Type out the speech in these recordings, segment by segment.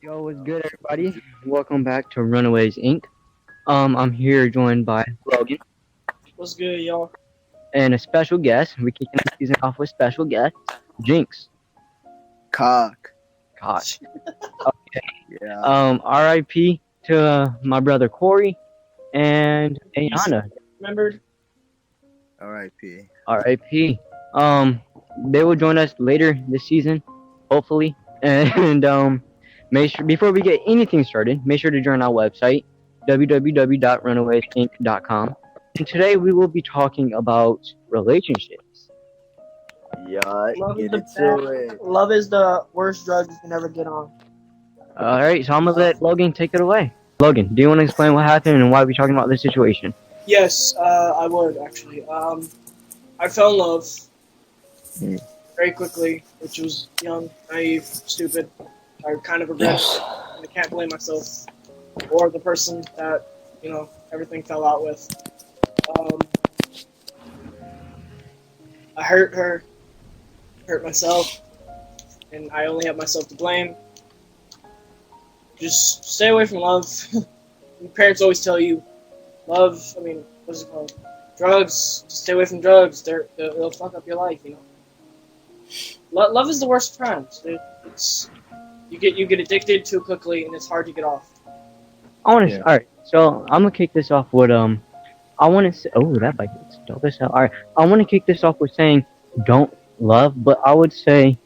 Yo, what's good, everybody? Welcome back to Runaways.inc. I'm here joined by Logan What's good, y'all? and a special guest. We're kicking the season off with special guest, Jinx. Cock. Gosh. Yeah. R.I.P. to my brother Corey and Ayana. Remembered? R.I.P. R.I.P. They will join us later this season, hopefully. And make sure before we get anything started, make sure to join our website www.runawaysinc.com. And today we will be talking about relationships. Yeah, Love is get the into best. it. Love is the worst drug you can ever get on. All right, so I'm gonna let Logan take it away. Logan, do you want to explain what happened and why we're talking about this situation? Yes, I would actually. I fell in love very quickly, which was young, naive, stupid. I kind of regret it. I can't blame myself or the person that everything fell out with. I hurt her, hurt myself, and I only have myself to blame. Just stay away from love. Your parents always tell you, what's it called? Drugs. Just stay away from drugs. They'll fuck up your life, Love is the worst crime. You get addicted too quickly, and it's hard to get off. All right, so I'm gonna kick this off with I want to say, oh, that bike is dope as hell. All right, I want to kick this off with saying, don't love, but I would say,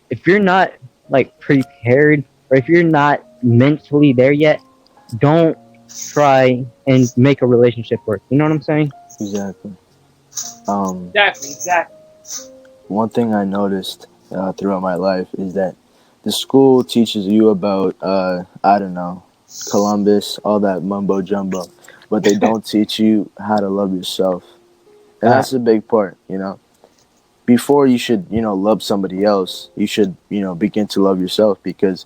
if you're not like prepared or if you're not mentally there yet, don't try and make a relationship work. You know what I'm saying? Exactly. Exactly. One thing I noticed throughout my life is that the school teaches you about, Columbus, all that mumbo jumbo, but they don't teach you how to love yourself. And that's a big part, Before you should, love somebody else, you should, begin to love yourself, because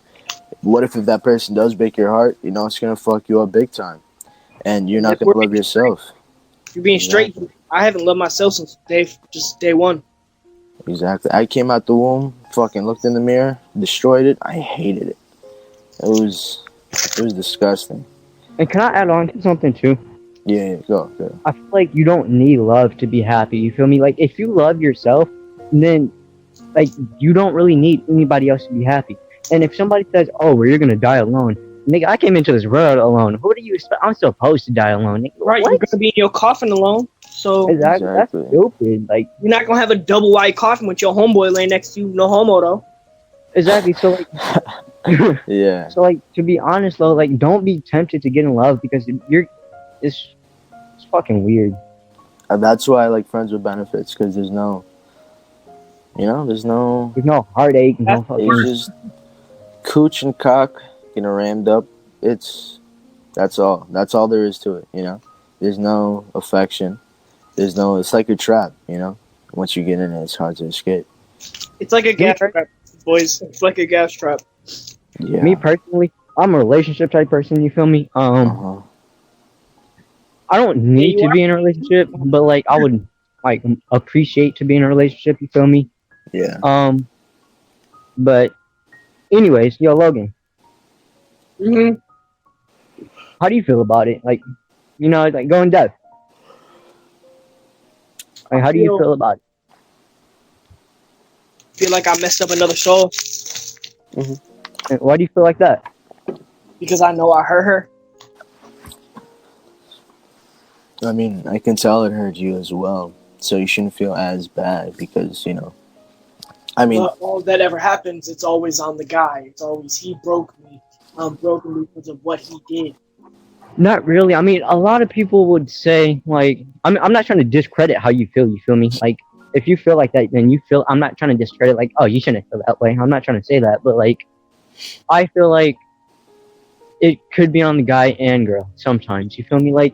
what if that person does break your heart, it's going to fuck you up big time. And you're not going to love yourself. You're being straight. I haven't loved myself since day one. Exactly. I came out the womb, fucking looked in the mirror, destroyed it. I hated it. It was disgusting. And can I add on to something too? Yeah, go. I feel like you don't need love to be happy. You feel me? Like, if you love yourself, then like you don't really need anybody else to be happy. And if somebody says, "Oh, well, you're gonna die alone," nigga, I came into this world alone. Who do you expect? I'm supposed to die alone. Nigga, right, what? You're gonna be in your coffin alone. So exactly. That's stupid. Like, you're not gonna have a double wide coffin with your homeboy laying next to you. No homo though. Exactly. So like, yeah. So like, to be honest though, like, don't be tempted to get in love because it's fucking weird. That's why I like friends with benefits, because there's no heartache. No fucking. It's just cooch and cock, rammed up. That's all there is to it. There's no affection. It's like a trap. Once you get in it, it's hard to escape. It's like a gas trap, boys. It's like a gas trap. Yeah. Me personally, I'm a relationship type person. You feel me? I don't need to be in a relationship, but like I would like appreciate to be in a relationship. You feel me? Yeah. But anyways, yo, Logan. How do you feel about it? Like, like going deaf. Like, how do you feel about it? Feel like I messed up another soul. And why do you feel like that? Because I know I hurt her. I mean, I can tell it hurt you as well, so you shouldn't feel as bad because, all that ever happens, it's always on the guy. It's always, he broke me. I'm broken because of what he did. Not really. I mean, a lot of people would say, like, I'm not trying to discredit how you feel. You feel me? Like, if you feel like that, then you feel. I'm not trying to discredit, like, oh, you shouldn't feel that way. I'm not trying to say that, but like, I feel like it could be on the guy and girl sometimes. You feel me? Like,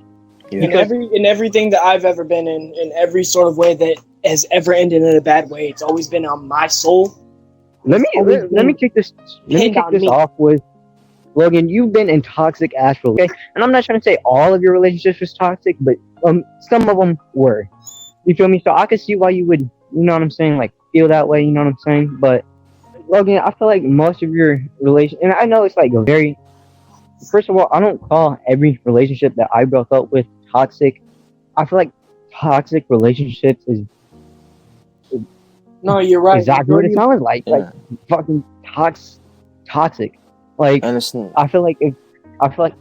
in everything that I've ever been in every sort of way that has ever ended in a bad way, it's always been on my soul. Let me kick this off with Logan. You've been in toxic ass relationships, okay? And I'm not trying to say all of your relationships was toxic, but some of them were. You feel me? So I could see why you would, you know what I'm saying, like feel that way. You know what I'm saying? But Logan, I feel like most of your relation, and I know it's like a very. First of all, I don't call every relationship that I broke up with toxic. I feel like toxic relationships is No, you're right. exactly what it Majority of sounds like Yeah, fucking toxic. Like and it's I feel like if I feel like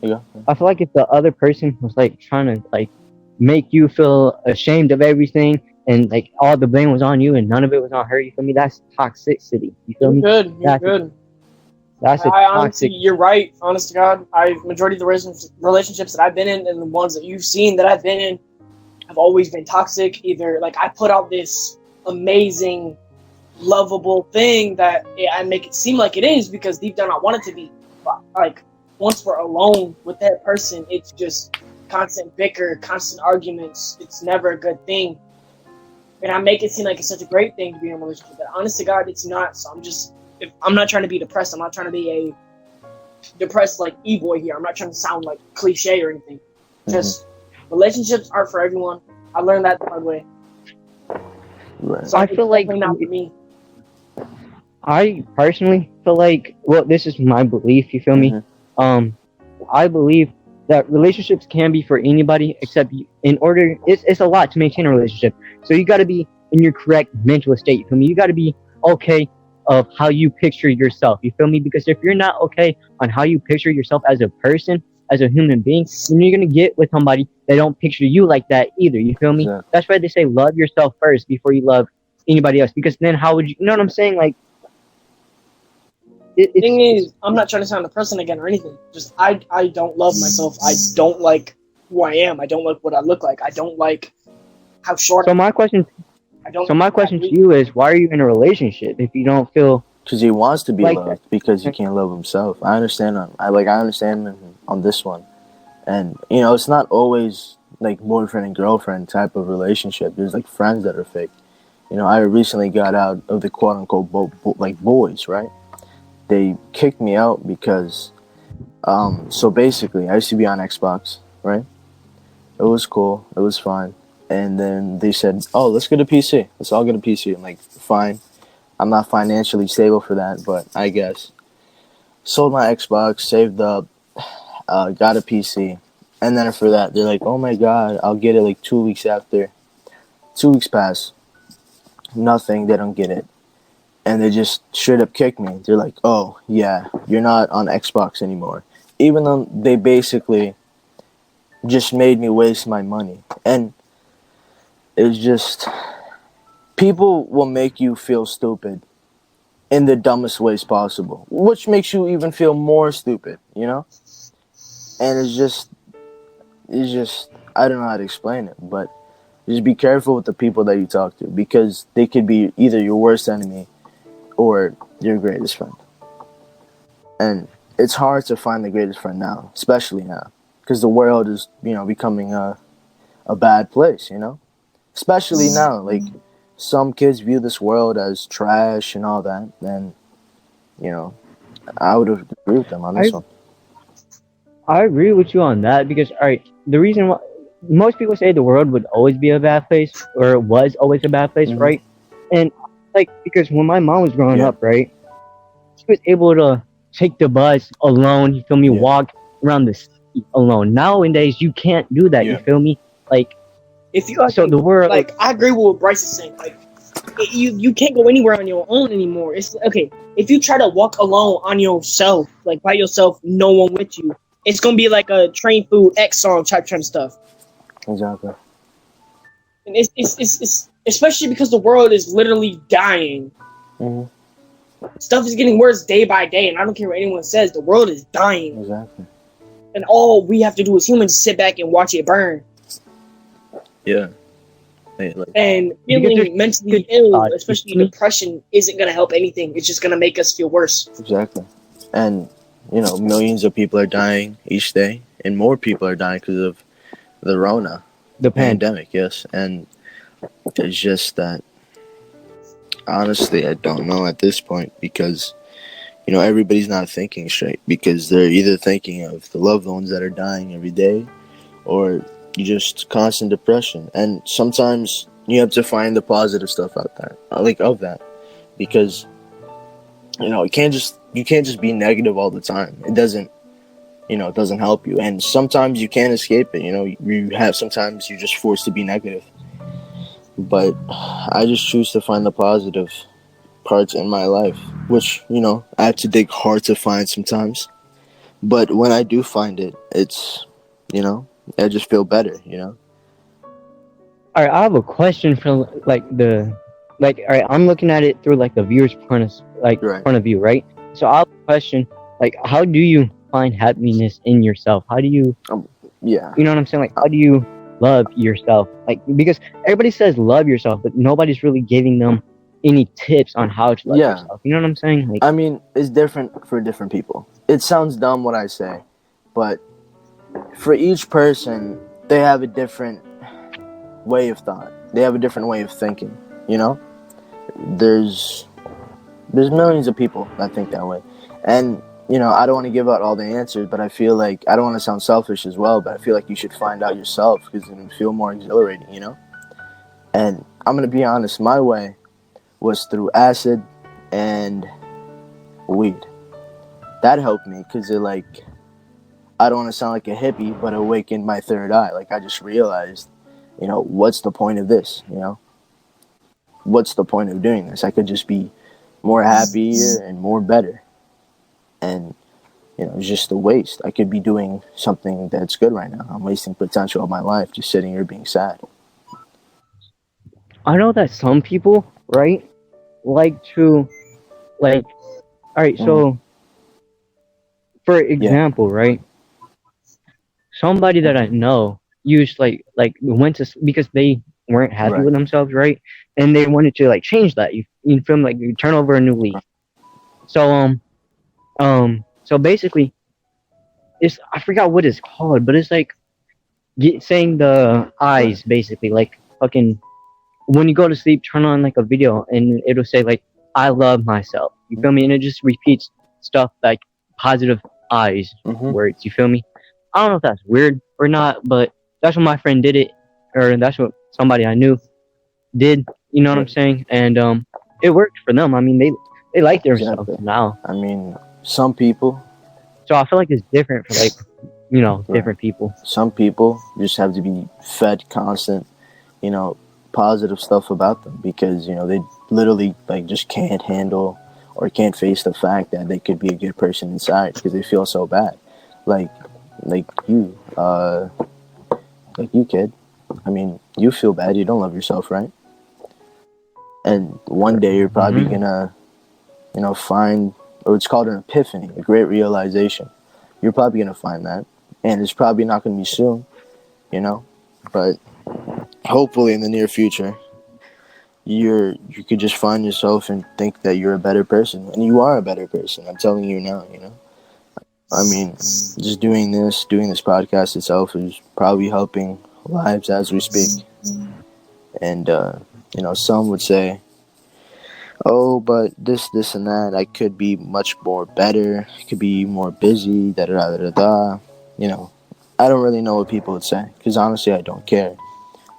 yeah, I feel like if the other person was like trying to like make you feel ashamed of everything and like all the blame was on you and none of it was on her, you feel me? That's toxicity. You feel you're me? good. You're That's a, good. that's a I honestly, toxic. you're right. Honest to God, I majority of the relationships that I've been in and the ones that you've seen that I've been in have always been toxic. Either like I put out this amazing, lovable thing that I make it seem like it is because deep down I want it to be. But like once we're alone with that person, it's just constant bicker, constant arguments. It's never a good thing. And I make it seem like it's such a great thing to be in a relationship. But honest to God, it's not. So if I'm not trying to be depressed. I'm not trying to be a depressed like e-boy here. I'm not trying to sound like cliche or anything. Just relationships are for everyone. I learned that the hard way. right. So I it's feel like definitely not for me. I personally feel like well, this is my belief. You feel me? Mhm. I believe that relationships can be for anybody except you, in order. It's a lot to maintain a relationship. So you got to be in your correct mental state. You feel me? You got to be okay of how you picture yourself. You feel me? Because if you're not okay on how you picture yourself as a person, as a human being, then you're gonna get with somebody that don't picture you like that either. You feel me? Exactly. That's why they say love yourself first before you love anybody else. Because then how would you? You know what I'm saying? Like Thing is, I'm not trying to sound depressing again or anything. Just I don't love myself. I don't like who I am. I don't like what I look like. I don't like how short. so my question. I don't. So my question to you is, why are you in a relationship if you don't feel Because he wants to be like loved that? because he can't love himself. I understand him. I understand him on this one, and it's not always like boyfriend and girlfriend type of relationship. There's like friends that are fake. I recently got out of the quote unquote like boys, right? They kicked me out because so basically I used to be on Xbox, right? It was cool, it was fine, and then they said, oh, let's get a PC, let's all get a PC. I'm like, fine. I'm not financially stable for that, but I guess sold my Xbox, saved up, got a PC, and then for that they're like, oh my god, I'll get it like 2 weeks after. 2 weeks pass, nothing, they don't get it. And they just straight up kick me. They're like, oh, yeah, you're not on Xbox anymore. Even though they basically just made me waste my money. And it's just, people will make you feel stupid in the dumbest ways possible, which makes you even feel more stupid. And it's just, I don't know how to explain it, but just be careful with the people that you talk to because they could be either your worst enemy or your greatest friend. And it's hard to find the greatest friend now, especially now, because the world is, becoming a bad place. Especially now, like some kids view this world as trash and all that. Then, I would agree with them on this I one. I agree with you on that because all right, the reason why most people say the world would always be a bad place or was always a bad place, Mhm. right? And like because when my mom was growing Yeah. up, right, she was able to take the bus alone. You feel me? Yeah. Walk around the city alone. Nowadays, you can't do that. You Yeah. feel me? Like If you so, the world. like, I agree with what Bryce is saying. Like, you can't go anywhere on your own anymore. It's okay if you try to walk alone on yourself, like by yourself, no one with you. It's gonna be like a Train Food X song type of stuff. Exactly. And it's especially because the world is literally dying. Hmm. Stuff is getting worse day by day, and I don't care what anyone says. The world is dying, Exactly. and all we have to do as humans is sit back and watch it burn. Yeah. And Because feeling mentally ill, especially me? depression, isn't gonna help anything. It's just gonna make us feel worse. Exactly. And millions of people are dying each day, and more people are dying because of the Rona The pandemic. Yes, and it's just that. Honestly, I don't know at this point because everybody's not thinking straight because they're either thinking of the loved ones that are dying every day, or just constant depression. And sometimes you have to find the positive stuff out there, like of that, because you can't just be negative all the time. It doesn't, it doesn't help you. And sometimes you can't escape it. Sometimes you're just forced to be negative. But I just choose to find the positive parts in my life, which, I have to dig hard to find sometimes. But when I do find it, it's, I just feel better. All right, I have a question for all right, I'm looking at it through like the viewer's point of view, right? So I have a question, like, how do you find happiness in yourself? How do you, yeah, you know what I'm saying? Like, how do you love yourself? Like, because everybody says love yourself, but nobody's really giving them any tips on how to love yourself. You know what I'm saying? Like, I mean, it's different for different people. It sounds dumb what I say, but for each person, they have a different way of thought. They have a different way of thinking. There's millions of people that think that way, and I don't want to give out all the answers, but I feel like I don't want to sound selfish as well, but I feel like you should find out yourself because it would feel more exhilarating. And I'm gonna be honest, my way was through acid and weed. That helped me because I don't want to sound like a hippie, but it awakened my third eye. Like, I just realized, what's the point of this? What's the point of doing this? I could just be more happier and more better. And, it's just a waste. I could be doing something that's good right now. I'm wasting potential of my life just sitting here being sad. I know that some people, right, like to, all right, so, for example, right, somebody that I know used, went to, because they weren't happy with themselves, right, and they wanted to, change that, you feel me, you turn over a new leaf. So, so basically, I forgot what it's called, but it's saying the eyes, basically, fucking, when you go to sleep, turn on a video and it'll say I love myself. You feel me? And it just repeats stuff like positive eyes words. You feel me? I don't know if that's weird or not, but that's what my friend did it, or that's what somebody I knew did. You know what I'm saying? And it worked for them. I mean, they like themselves now. I mean, some people. So I feel like it's different for different people. Some people just have to be fed constant, positive stuff about them because they literally just can't handle or can't face the fact that they could be a good person inside because they feel so bad, like you kid. I mean, you feel bad, you don't love yourself, right? And one day you're probably gonna find, or it's called an epiphany, a great realization. You're probably gonna find that, and it's probably not gonna be soon, but hopefully in the near future you could just find yourself and think that you're a better person, and you are a better person. I'm telling you now. I mean, just doing this podcast itself is probably helping lives as we speak. And some would say, oh, but this and that, I could be much more better, I could be more busy, da da da da da. I don't really know what people would say because honestly I don't care.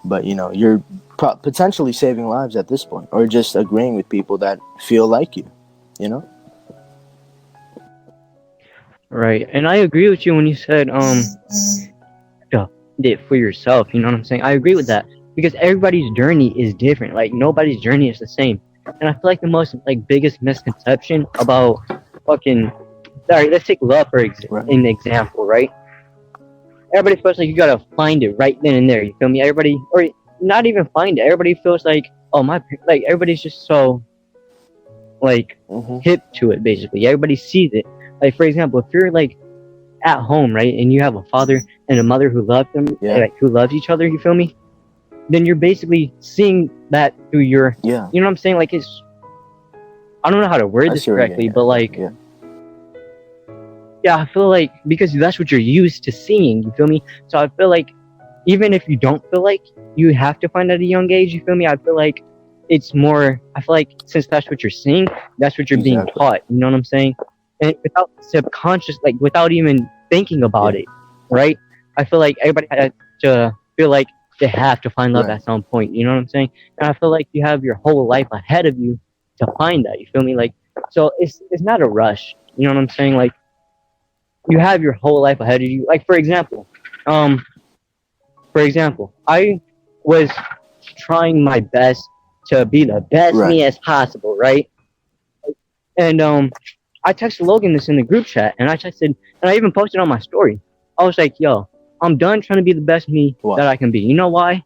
But, you're potentially saving lives at this point, or just agreeing with people that feel like you, Right. And I agree with you when you said, it for yourself. You know what I'm saying? I agree with that because everybody's journey is different. Nobody's journey is the same. And I feel like the most, biggest misconception about fucking, sorry, let's take love for an example, right? Everybody feels like you gotta find it right then and there. You feel me? Everybody, or not even find it. Everybody feels everybody's just so hip to it. Basically, everybody sees it. For example, if you're at home, right, and you have a father and a mother who love them, who loves each other. You feel me? Then you're basically seeing that through your, you know what I'm saying? It's, I don't know how to word this correctly, but yeah, I feel because that's what you're used to seeing, you feel me? So I feel even if you don't feel you have to find at a young age, you feel me? I feel it's more, I feel since that's what you're seeing, that's what you're being taught, you know what I'm saying? And without subconscious, without even thinking about it, right? I feel everybody has to feel they have to find love at some point, you know what I'm saying? And I feel you have your whole life ahead of you to find that, you feel me? So it's not a rush. You know what I'm saying? Like you have your whole life ahead of you. Like um, for example, I was trying my best to be the best Right. me as possible, right? And I texted Logan this in the group chat, and I even posted on my story. I was like, "Yo, I'm done trying to be the best me Why? that I can be." You know why?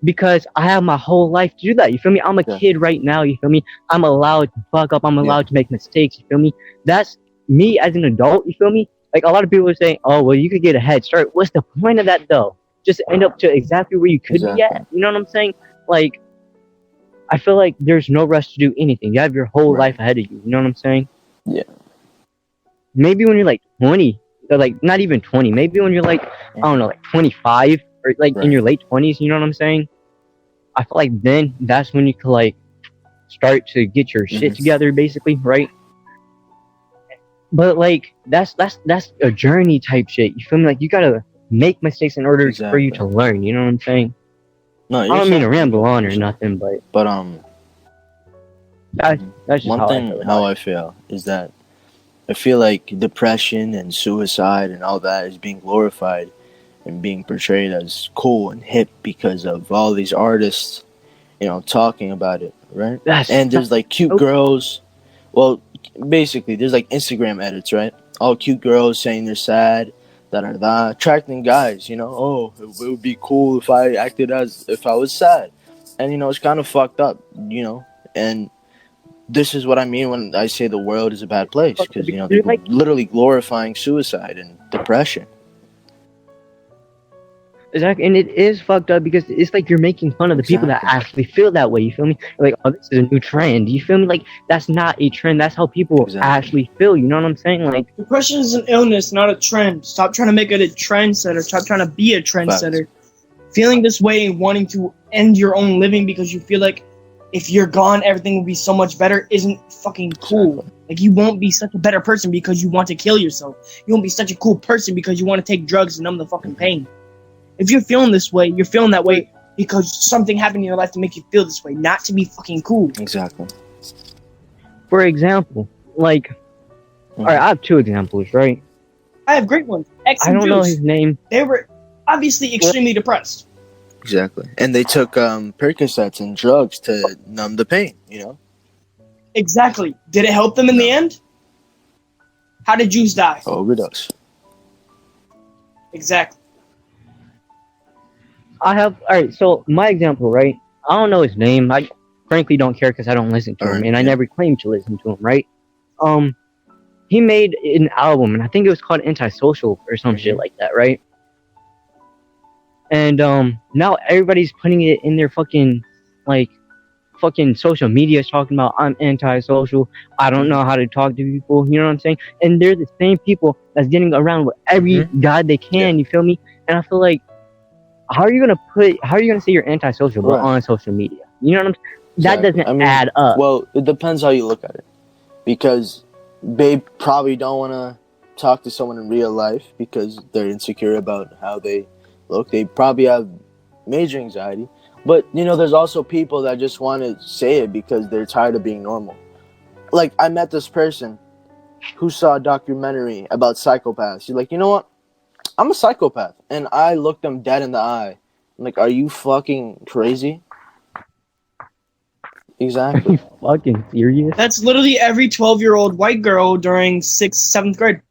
Because I have my whole life to do that. You feel me? I'm a Yeah. kid right now. You feel me? I'm allowed to fuck up. I'm allowed to make mistakes. You feel me? That's me as an adult. You feel me? Like a lot of people are saying, "Oh, well, you could get a head start." What's the point of that though? Just end up to exactly where you could be Exactly. at. You know what I'm saying? Like, I feel like there's no rush to do anything. You have your whole Right. life ahead of you. You know what I'm saying? Yeah. Maybe when you're like 20, or like not even 20. Maybe when you're like, I don't know, like 25 or like in Right. your late 20s. You know what I'm saying? I feel like then that's when you can like start to get your shit together, basically, right? But like that's a journey type shit. You feel me? Like you gotta make mistakes in order for you to learn. You know what I'm saying? No, I don't mean to ramble on or nothing, but that's just one how I thing feel about how it. I feel is that I feel like depression and suicide and all that is being glorified and being portrayed as cool and hip because of all these artists, talking about it, right? And there's like cute girls. Well, basically, there's like Instagram edits, right? All cute girls saying they're sad, attracting guys. Oh, it would be cool if I acted as if I was sad, and it's kind of fucked up, and this is what I mean when I say the world is a bad place because they're like, literally glorifying suicide and depression. exactly, and it is fucked up because it's like you're making fun of the people that actually feel that way. You feel me? Like, oh, this is a new trend. You feel me? Like that's not a trend. That's how people actually feel. You know what I'm saying? Like depression is an illness, not a trend. Stop trying to make it a trendsetter. Stop trying to be a trendsetter. Feeling this way and wanting to end your own living because you feel like if you're gone, everything will be so much better isn't fucking cool. Exactly. Like you won't be such a better person because you want to kill yourself. You won't be such a cool person because you want to take drugs and numb the fucking pain. If you're feeling this way, you're feeling that way because something happened in your life to make you feel this way, not to be fucking cool. Exactly. For example, like, all right, I have two examples, right? I have great ones. X I and don't know Juice. his name. They were obviously extremely depressed. Exactly. And they took Percocets and drugs to numb the pain, Exactly. Did it help them in the end? How did Juice die? Overdose. Exactly. Alright, so my example, right? I don't know his name. I frankly don't care because I don't listen to him, and I never claimed to listen to him, right? He made an album, and I think it was called Antisocial or some shit like that, right? And now everybody's putting it in their fucking social media, talking about I'm antisocial. I don't know how to talk to people. You know what I'm saying? And they're the same people that's getting around with every guy they can. You feel me? And I feel like, how are you gonna say you're antisocial but on social media? You know what I'm saying? That doesn't add up. Well, it depends how you look at it, because they probably don't want to talk to someone in real life because they're insecure about how they look. They probably have major anxiety. But, there's also people that just want to say it because they're tired of being normal. Like, I met this person who saw a documentary about psychopaths. She's like, you know what? I'm a psychopath. And I looked them dead in the eye. I'm like, are you fucking crazy? Exactly. Are you fucking serious? That's literally every 12-year-old white girl during 6th, 7th grade.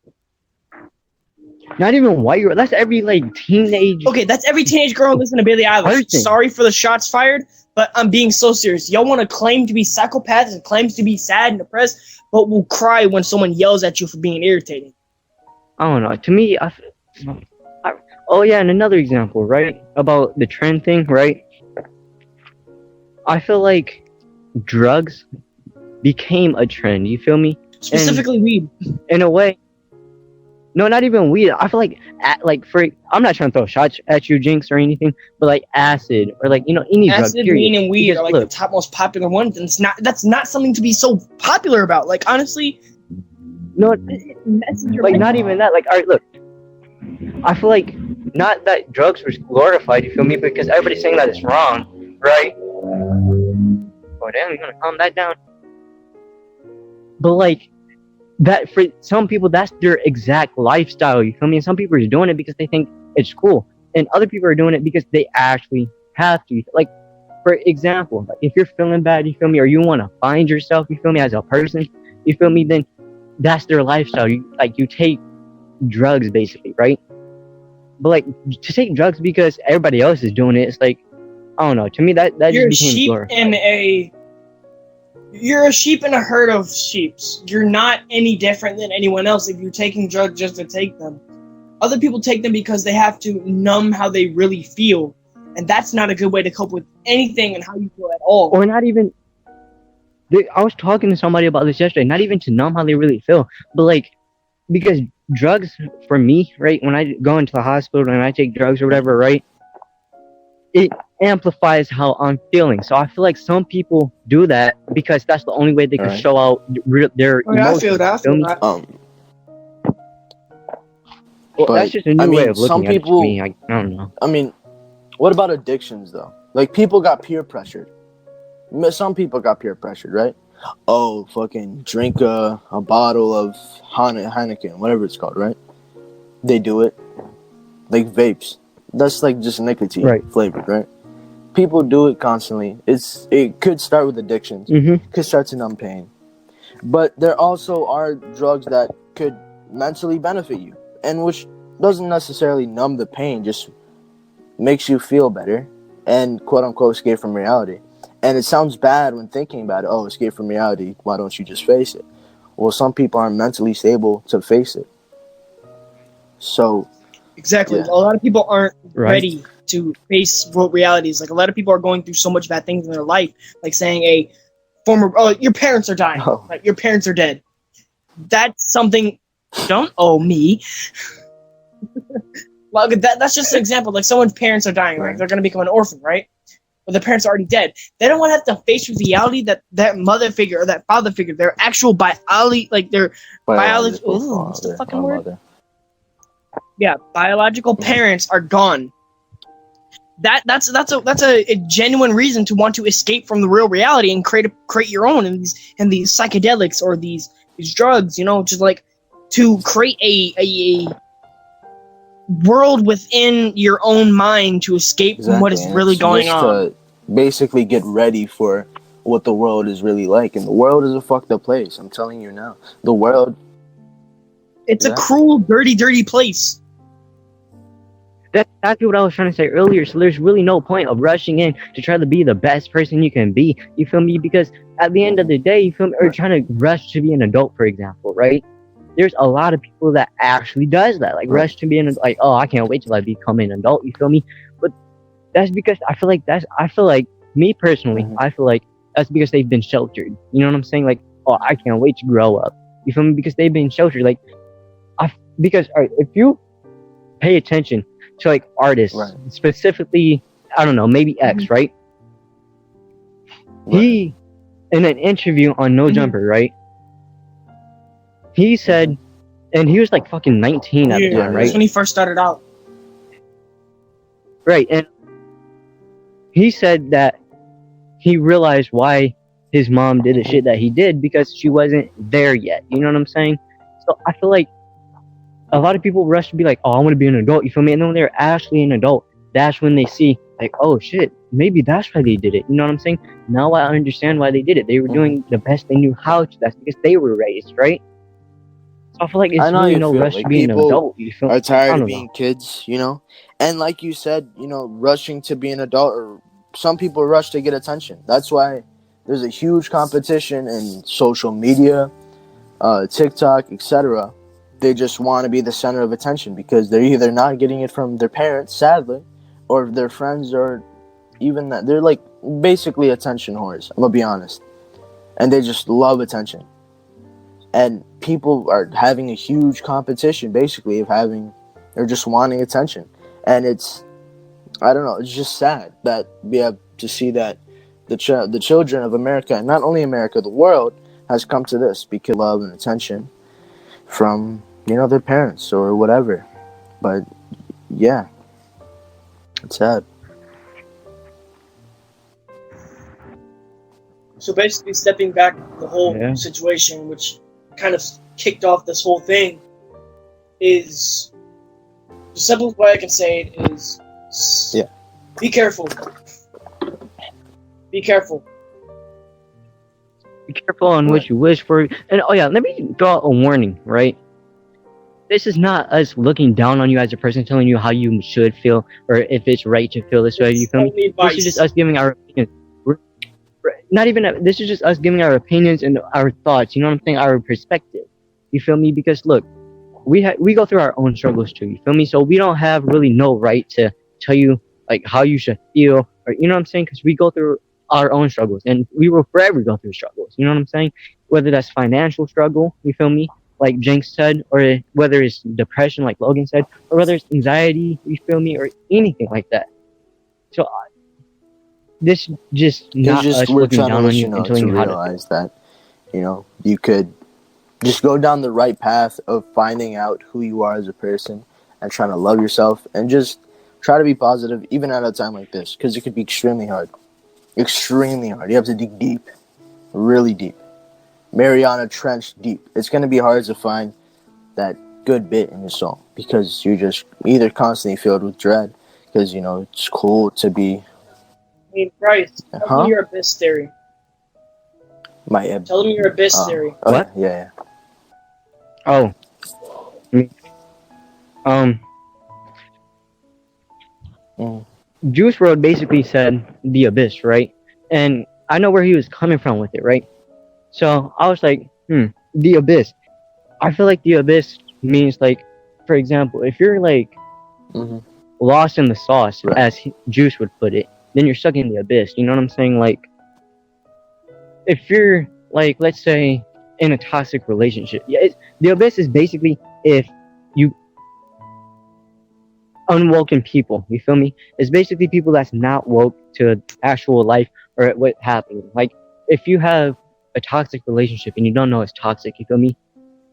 Not even white girl. That's every teenage. Okay, that's every teenage girl listening to Billie Eilish. Sorry for the shots fired, but I'm being so serious. Y'all want to claim to be psychopaths and claims to be sad and depressed, but will cry when someone yells at you for being irritating. I don't know. To me, oh yeah, and another example, right? About the trend thing, right? I feel like drugs became a trend. You feel me? Specifically weed. In a way. No, not even weed. I feel like, I'm not trying to throw shots at you, Jinx, or anything, but acid or any drug. Acid, lean, and weed are the top most popular ones, and that's not something to be so popular about. Honestly, no, not even that. All right, look, I feel like not that drugs were glorified. You feel me? Because everybody's saying that it's wrong, right? Oh damn, you gonna calm that down? But like that for some people, that's their exact lifestyle. You feel me? And some people are doing it because they think it's cool, and other people are doing it because they actually have to. Like for example, like if you're feeling bad, you feel me, or you want to find yourself, you feel me, as a person, you feel me, then that's their lifestyle. You take drugs basically, right? But like to take drugs because everybody else is doing it, it's like I don't know. To me, that You're just a became sheep glorified. you're a sheep in a herd of sheeps. You're not any different than anyone else if you're taking drugs just to take them. Other people take them because they have to numb how they really feel, and that's not a good way to cope with anything and how you feel at all. Or not even. I was talking to somebody about this yesterday. Not even to numb how they really feel, but like because drugs for me, right? When I go into the hospital and I take drugs or whatever, right? It amplifies how I'm feeling. So I feel like some people do that because that's the only way they can Right. show out their Oh, yeah, emotions. I feel that. I feel that. Well, But, that's just a new I mean, way of some looking at it people- to me. I don't know. I mean, what about addictions though? Like people got peer pressured. Some people got peer pressured, right? Oh, fucking drink a bottle of Heineken, whatever it's called, right? They do it. Like vapes. That's like just nicotine Right. flavored, right? People do it constantly. It could start with addictions. Mm-hmm. Could start to numb pain. But there also are drugs that could mentally benefit you, and which doesn't necessarily numb the pain, just makes you feel better and quote unquote escape from reality. And it sounds bad when thinking about it. Oh, escape from reality. Why don't you just face it? Well, some people aren't mentally stable to face it. So, Exactly. Yeah. A lot of people aren't Right. ready to face what realities. Like a lot of people are going through so much bad things in their life. Like saying your parents are dying. Oh. Like your parents are dead. That's something. Don't owe me. Well, that's just an example. Like someone's parents are dying. Right? Right. They're going to become an orphan, right? But the parents are already dead. They don't want to have to face the reality that mother figure or that father figure, their actual biology, like their biological. Ooh, what's the fucking word? Mother. Yeah, biological parents are gone. That's a genuine reason to want to escape from the real reality and create your own and these psychedelics or these drugs, just like to create a world within your own mind to escape from what is Exactly. really It's going just on. to basically get ready for what the world is really like, and the world is a fucked up place. I'm telling you now, the world. It's a Exactly. cruel, dirty place. That's exactly what I was trying to say earlier. So there's really no point of rushing in to try to be the best person you can be. You feel me? Because at the end of the day, you feel me? Or trying to rush to be an adult, for example, right? There's a lot of people that actually does that. Like rush to be like, oh, I can't wait till I become an adult. You feel me? But that's because I feel like me personally, Mhm. I feel like that's because they've been sheltered. You know what I'm saying? Like, oh, I can't wait to grow up. You feel me? Because they've been sheltered. Like, because all right, if you pay attention to like artists, Right. specifically, I don't know, maybe X, right? He, in an interview on No Mhm. Jumper, right? He said, and he was like fucking 19 at the Yeah, time, that's right? when he first started out. Right, and he said that he realized why his mom did the shit that he did because she wasn't there yet. You know what I'm saying? So I feel like a lot of people rush to be like, oh, I want to be an adult. You feel me? And then when they're actually an adult, that's when they see like, oh shit, maybe that's why they did it. You know what I'm saying? Now I understand why they did it. They were doing the best they knew how to. That's because they were raised, right? So I feel like it's I know really you no feel rush like to be an people adult. You feel? are I tired of don't being know. kids, and like you said, rushing to be an adult, or some people rush to get attention. That's why there's a huge competition in social media, TikTok, etc. They just want to be the center of attention because they're either not getting it from their parents, sadly, or their friends, or even that they're like basically attention whores. I'm gonna be honest, and they just love attention. And people are having a huge competition, basically, they're just wanting attention. And I don't know, it's just sad that we have to see that the children of America, and not only America, the world, has come to this because of love and attention from, their parents or whatever. But, yeah, it's sad. So basically, stepping back the whole Yeah. situation, which kind of kicked off this whole thing, is the simplest way I can say it is, Yeah. be careful. Be careful. Be careful on what you wish for. And oh yeah, let me draw a warning, right? This is not us looking down on you as a person, telling you how you should feel or if it's right to feel this way. You feel me? Only This advice. is just us giving our opinions. Not even. This is just us giving our opinions and our thoughts. You know what I'm saying? Our perspective. You feel me? Because look, we go through our own struggles too. You feel me? So we don't have really no right to tell you like how you should feel or you know what I'm saying? Because we go through our own struggles and we will forever go through struggles. You know what I'm saying? Whether that's financial struggle, you feel me? Like Jenks said, or whether it's depression, like Logan said, or whether it's anxiety, you feel me, or anything like that. So this just not us we're looking trying to down let on you you know and telling to you how to realize that, you know, you could just go down the right path of finding out who you are as a person and trying to love yourself and just try to be positive even at a time like this because it could be extremely hard. Extremely hard. You have to dig deep. Really deep. Mariana Trench deep. It's going to be hard to find that good bit in your song because you're just either constantly filled with dread because, you know, it's cool to be... I mean, Bryce, tell me your abyss theory. Tell me your abyss theory. Okay, What? Yeah. Oh. Juice WRLD basically said the abyss, right? And I know where he was coming from with it, right? So I was like, the abyss. I feel like the abyss means like, for example, if you're like lost in the sauce, Right. as Juice would put it, then you're stuck in the abyss. You know what I'm saying? Like, if you're like, let's say, in a toxic relationship, the abyss is basically if you unwoken people. You feel me? It's basically people that's not woke to actual life or what happened. Like, if you have a toxic relationship and you don't know it's toxic, you feel me?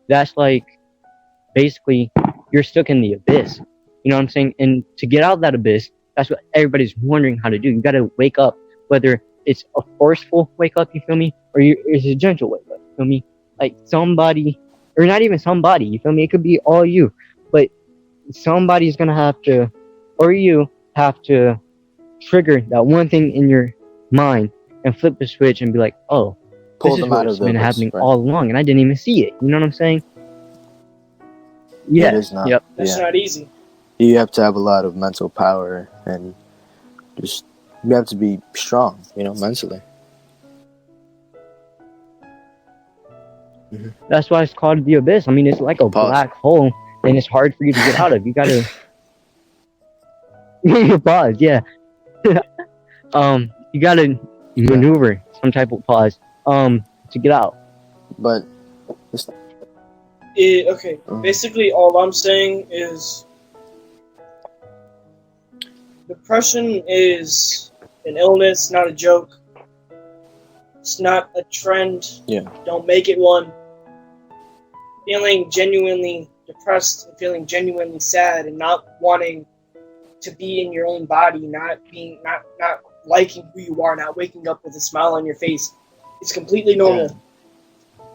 That's like basically you're stuck in the abyss. You know what I'm saying? And to get out of that abyss, that's what everybody's wondering how to do. You gotta wake up, whether it's a forceful wake up, you feel me, or it's a gentle wake up, you feel me? Like somebody, or not even somebody, you feel me? It could be all you, but somebody's gonna have to, or you have to trigger that one thing in your mind and flip the switch and be like, oh, Pull this is them out what's of the been abyss, happening right? all along, and I didn't even see it. You know what I'm saying? Yeah. It is not. Yep. That's not easy. You have to have a lot of mental power and just you have to be strong, you know, mentally. That's why it's called the abyss. I mean, it's like a black hole, and it's hard for you to get out of. You gotta pause. Yeah. You gotta maneuver some type of pause to get out. But okay, basically all I'm saying is depression is an illness, not a joke. It's not a trend. Yeah. Don't make it one. Feeling genuinely depressed and feeling genuinely sad and not wanting to be in your own body, not liking who you are, not waking up with a smile on your face. It's completely normal. Yeah.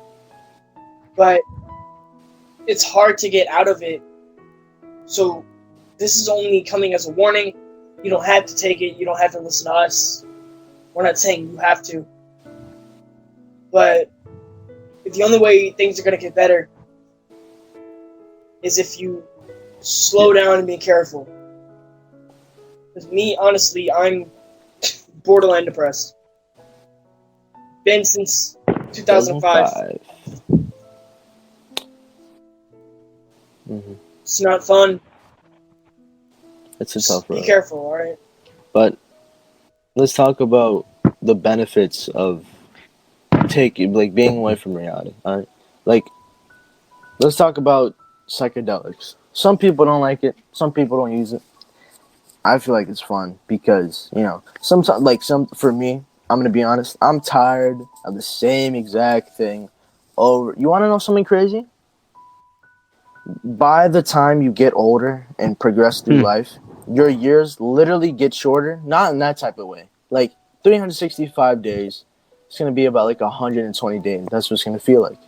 But it's hard to get out of it. So this is only coming as a warning. You don't have to take it. You don't have to listen to us. We're not saying you have to. But the only way things are going to get better is if you slow down and be careful. Because me, honestly, I'm borderline depressed. Been since 2005. It's not fun. It's a tough road. Be careful, alright? But let's talk about the benefits of being away from reality. Alright? Like, let's talk about psychedelics. Some people don't like it. Some people don't use it. I feel like it's fun because, you know, sometimes, for me, I'm going to be honest, I'm tired of the same exact thing over. You want to know something crazy? By the time you get older and progress through life, your years literally get shorter. Not in that type of way. Like 365 days, It's going to be about like 120 days. That's what it's going to feel like.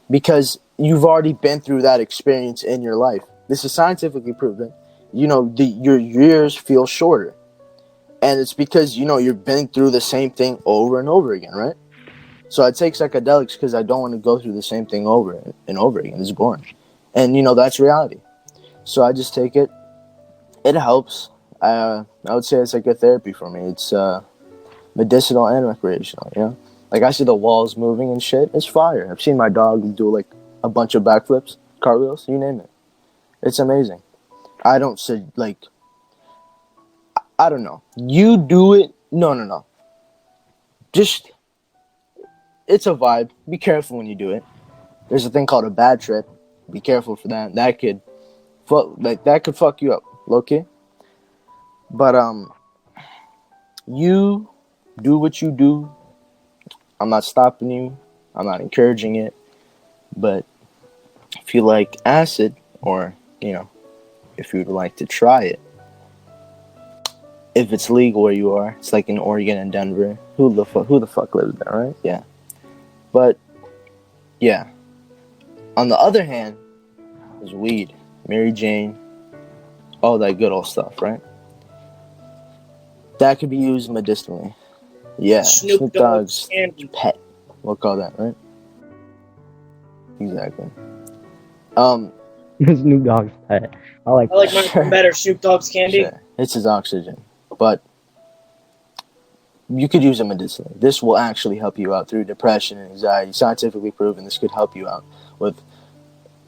Because you've already been through that experience in your life. This is scientifically proven. Your years feel shorter. And it's because, you've been through the same thing over and over again, right? So I take psychedelics because I don't want to go through the same thing over and over again. It's boring. And, that's reality. So I just take it. It helps. I would say it's like a therapy for me. It's medicinal and recreational, Like, I see the walls moving and shit. It's fire. I've seen my dog do, like, a bunch of backflips, cartwheels, you name it. It's amazing. I don't say, like, I don't know. You do it. No. Just, it's a vibe. Be careful when you do it. There's a thing called a bad trip. Be careful for that. That could fuck you up, low-key. But, you do what you do. I'm not stopping you. I'm not encouraging it. But if you like acid, or, if you would like to try it, if it's legal where you are, it's like in Oregon and Denver. Who the fuck lives there, right? Yeah. But, yeah. On the other hand, there's weed, Mary Jane, all that good old stuff, right? That could be used medicinally. Yeah, Snoop Dogg's pet. We'll call that, right? Exactly. Snoop Dogg's pet. I like mine better. Snoop Dogg's candy. Sure. It's his oxygen, but you could use it medicinally. This will actually help you out through depression and anxiety. Scientifically proven, this could help you out with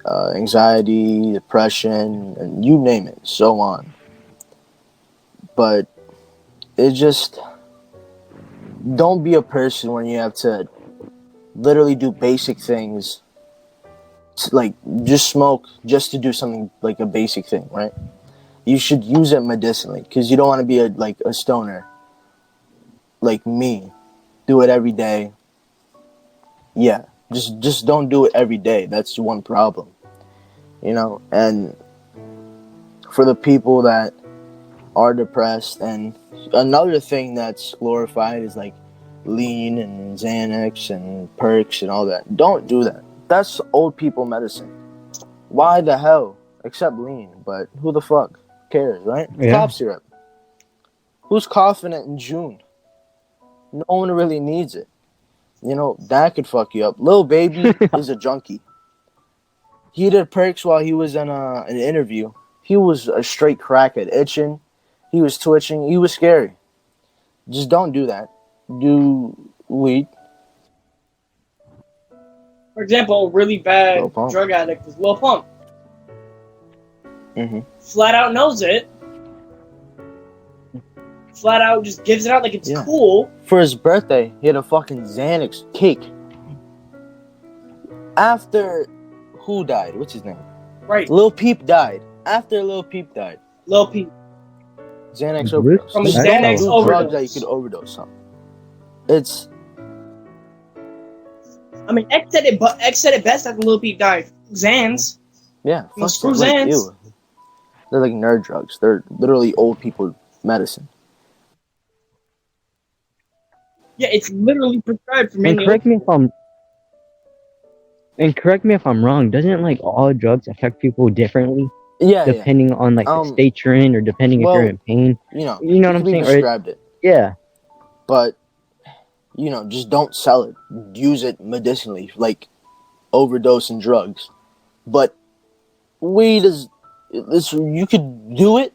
anxiety, depression, and you name it, so on. But it just, don't be a person where you have to literally do basic things, like just smoke just to do something like a basic thing, right? You should use it medicinally, because you don't want to be a stoner like me. Do it every day. Yeah, just don't do it every day. That's one problem, and for the people that are depressed, and another thing that's glorified is like lean and Xanax and perks and all that. Don't do that. That's old people medicine. Why the hell? Except lean, but who the fuck cares, right? Yeah. Cough syrup. Who's coughing it in June? No one really needs it. That could fuck you up. Lil Baby is a junkie. He did perks while he was in an interview. He was a straight crackhead, itching. He was twitching. He was scary. Just don't do that. Do weed. For example, a really bad drug addict is Lil Pump. Mm-hmm. Flat out knows it. Flat out just gives it out like it's cool. For his birthday, he had a fucking Xanax cake. After who died? What's his name? Right. Lil Peep died. After Lil Peep died. Lil Peep. Xanax overdose. From a Xanax overdose. Drugs that you could overdose on. It's. I mean, X said it best after Lil Peep died. Xans. Yeah. Screw Xans. They're like nerd drugs. They're literally old people medicine. Yeah, it's literally prescribed for me. And correct me if I'm wrong. Doesn't like all drugs affect people differently? Yeah. Depending on like the state you're in, or depending if you're in pain. You know what I'm saying? Prescribed it. Yeah. But just don't sell it. Use it medicinally, like overdosing drugs. But weed is this. You could do it.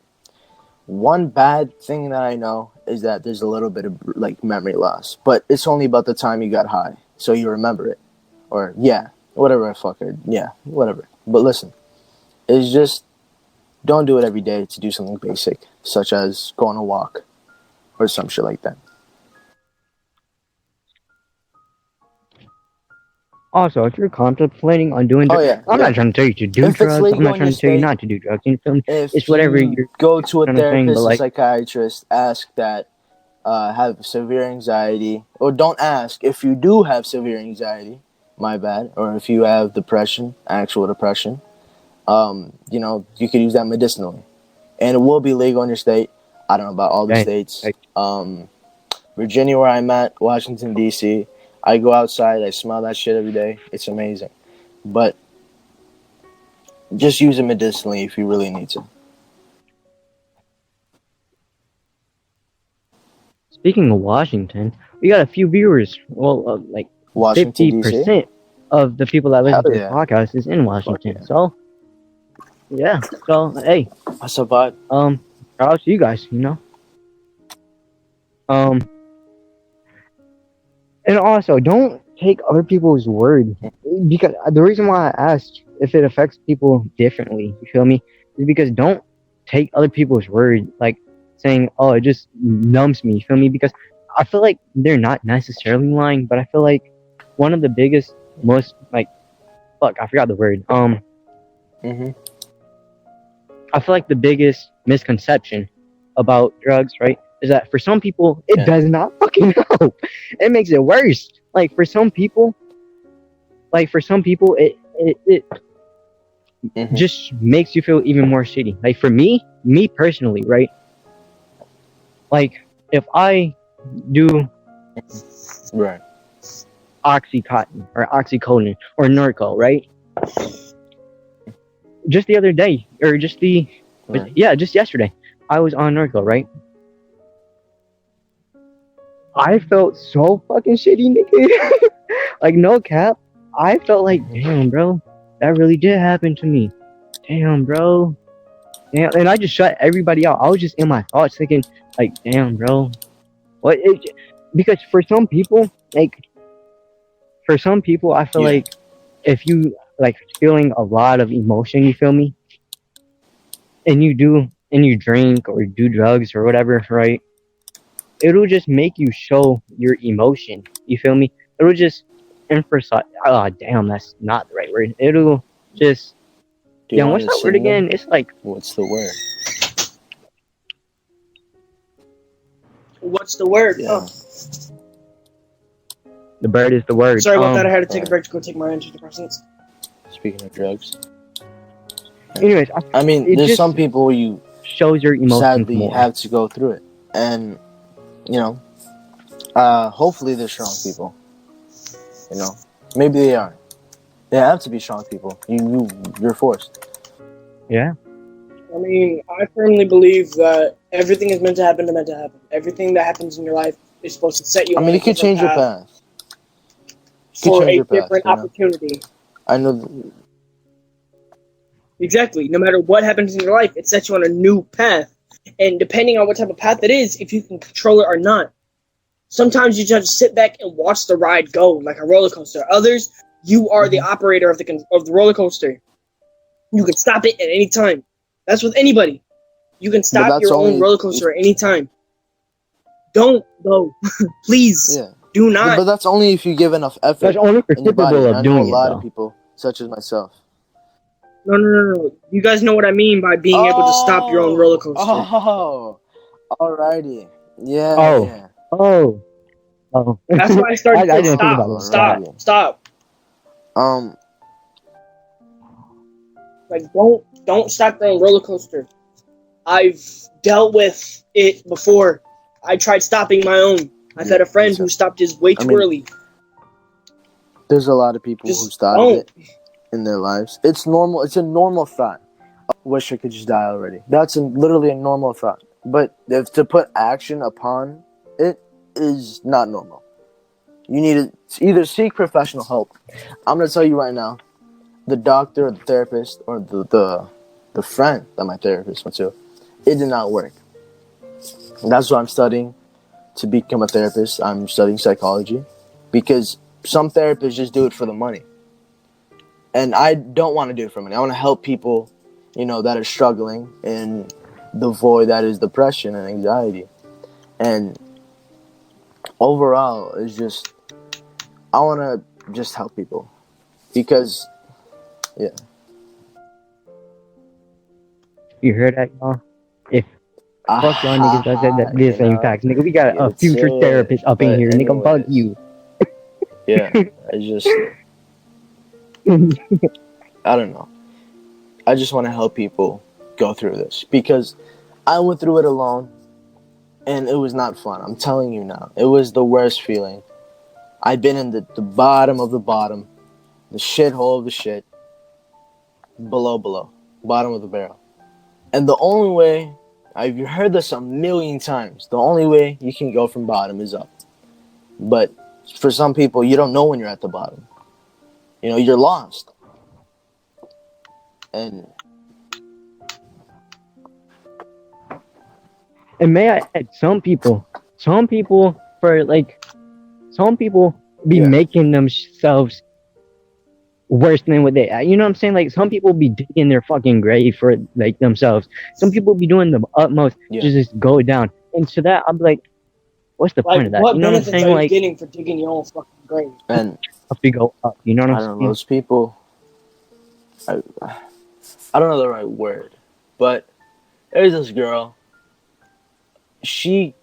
One bad thing that I know is that there's a little bit of like memory loss, but it's only about the time you got high, so you remember it, or whatever. Whatever. But listen, it's just don't do it every day to do something basic, such as go on a walk or some shit like that. Also, if you're contemplating on doing drugs, I'm not trying to tell you to do drugs. I'm not trying to tell you not to do drugs. It's whatever you go to a therapist or psychiatrist, ask that have severe anxiety, or don't ask if you do have severe anxiety. My bad. Or if you have depression, actual depression, you could use that medicinally, and it will be legal in your state. I don't know about all the states. Virginia, where I'm at, Washington D.C. I go outside, I smell that shit every day. It's amazing. But just use it medicinally if you really need to. Speaking of Washington, we got a few viewers. Well, like Washington, D.C.? 50% of the people that Hell listen to this yeah. podcast is in Washington. yeah. So, yeah. So, hey, That's a vibe. shout out to you guys, you know. And also, don't take other people's word, because the reason why I asked if it affects people differently, you feel me, is because don't take other people's word, like saying, oh, it just numbs me, you feel me, because I feel like they're not necessarily lying, but I feel like one of the biggest, most, like, fuck, I forgot the word, Mm-hmm. I feel like the biggest misconception about drugs, right, is that for some people it does not fucking help. It makes it worse. Like for some people, it just makes you feel even more shitty. Like for me personally, right? Like if I do Right. Oxycontin or Oxycodone or Norco, right? Just the other day, or just just yesterday, I was on Norco, right? I felt so fucking shitty, nigga. Like, no cap. I felt like, damn, bro, that really did happen to me. Damn, bro. Damn. And I just shut everybody out. I was just in my thoughts thinking, like, damn, bro. What? Because for some people, I feel like if you, like, feeling a lot of emotion, you feel me? And you drink or do drugs or whatever, right? It'll just make you show your emotion. You feel me? It'll just emphasize. Oh, damn, that's not the right word. It'll just. Damn, what's that word again? It's like. What's the word? What's the word? Yeah. Oh. The bird is the word. Sorry about that. I had to take a break to go take my antidepressants. Speaking of drugs. Anyways, I mean, there's some people you shows your emotions sadly more. have to go through it, and you know, hopefully they're strong people. You know, maybe they are. They have to be strong people. You're forced. Yeah. I mean, I firmly believe that everything is meant to happen. Everything that happens in your life is supposed to set you. I mean, it could change your path. For a different opportunity. I know. Exactly. No matter what happens in your life, it sets you on a new path. And depending on what type of path it is, if you can control it or not. Sometimes you just sit back and watch the ride go like a roller coaster. Others, you are the operator of the roller coaster. You can stop it at any time. That's with anybody. You can stop your own roller coaster at any time. Don't go. Please. Yeah. Do not. But that's only if you give enough effort. That's only for capable of doing it. I know a lot of people, such as myself. No. You guys know what I mean by being able to stop your own roller coaster. Oh, alrighty. Yeah. Oh. That's why I started I to stop. Like, don't stop your own roller coaster. I've dealt with it before. I tried stopping my own. I've had a friend who stopped his way too early. There's a lot of people who started it in their lives. It's normal. It's a normal thought. I wish I could just die already. That's literally a normal thought. But to put action upon it is not normal. You need to either seek professional help. I'm going to tell you right now, the doctor or the therapist or the friend that my therapist went to, it did not work. And that's why I'm studying to become a therapist. I'm studying psychology because some therapists just do it for the money. And I don't want to do it for money. I want to help people, that are struggling in the void that is depression and anxiety. And overall, it's just, I want to just help people because, yeah. You heard that, y'all? Fuck y'all niggas that said that this ain't facts. Nigga, we got a future therapist up in here. Nigga, fuck you. Yeah, I just... I don't know. I just want to help people go through this. Because I went through it alone. And it was not fun. I'm telling you now. It was the worst feeling. I've been in the bottom of the bottom, the shithole of the shit, below, bottom of the barrel. And the only way, I've heard this a million times, the only way you can go from bottom is up. But for some people, you don't know when you're at the bottom. You know, you're lost. And may I add, some people for like, some people be making themselves worse than what they, you know what I'm saying? Like, some people be digging their fucking grave for like themselves. Some people be doing the utmost to just go down. And to that, I'm like, what's the point of that? What You know what I'm benefits saying? are you Like, getting for digging your own fucking grave? and up to go up. You know what I'm I saying? don't know, those people, I don't know the right word, but there's this girl. She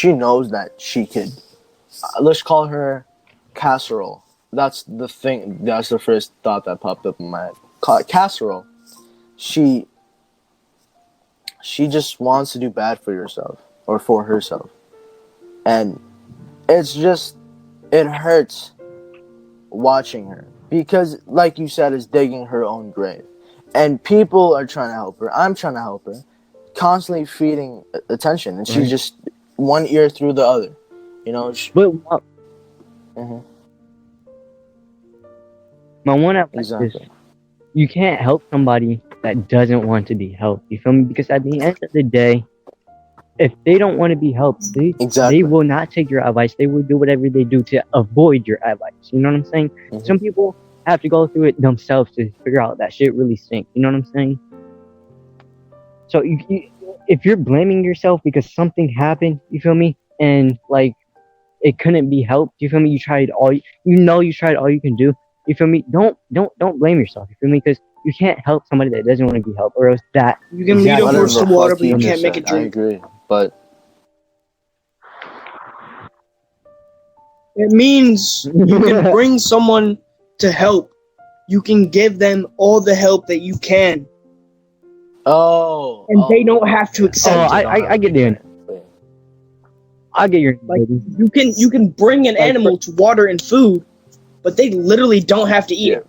knows that she could. Let's call her casserole. That's the thing. That's the first thought that popped up in my head. Casserole. She just wants to do bad for yourself or for herself, and it's just, it hurts watching her because, like you said, is digging her own grave, and people are trying to help her. I'm trying to help her, constantly feeding attention, and she's just one ear through the other. You know. But my one advice is, you can't help somebody that doesn't want to be helped. You feel me? Because at the end of the day, if they don't want to be helped, they will not take your advice. They will do whatever they do to avoid your advice. You know what I'm saying? Some people have to go through it themselves to figure out that shit really stinks. You know what I'm saying? So if you're blaming yourself because something happened, you feel me, and like it couldn't be helped, you feel me? You tried all you tried all you can do. You feel me? Don't blame yourself. You feel me? Because you can't help somebody that doesn't want to be helped, or else that you can lead a horse to water, but you can't make it drink. I agree, but it means you can bring someone to help. You can give them all the help that you can. And they don't have to accept it. I get the I get your like you can bring an animal to water and food, but they literally don't have to eat it.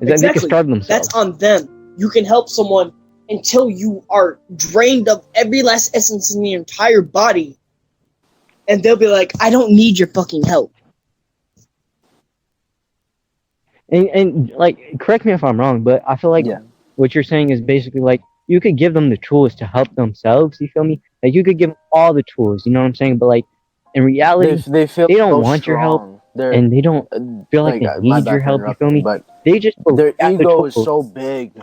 They can starve themselves. That's on them. You can help someone until you are drained of every last essence in your entire body, and they'll be like, "I don't need your fucking help." And like, correct me if I'm wrong, but I feel like what you're saying is basically like, you could give them the tools to help themselves. You feel me? Like, you could give them all the tools. You know what I'm saying? But like, in reality, they don't want your help, and they don't feel like they need your help. You feel me? But they just their ego is so big.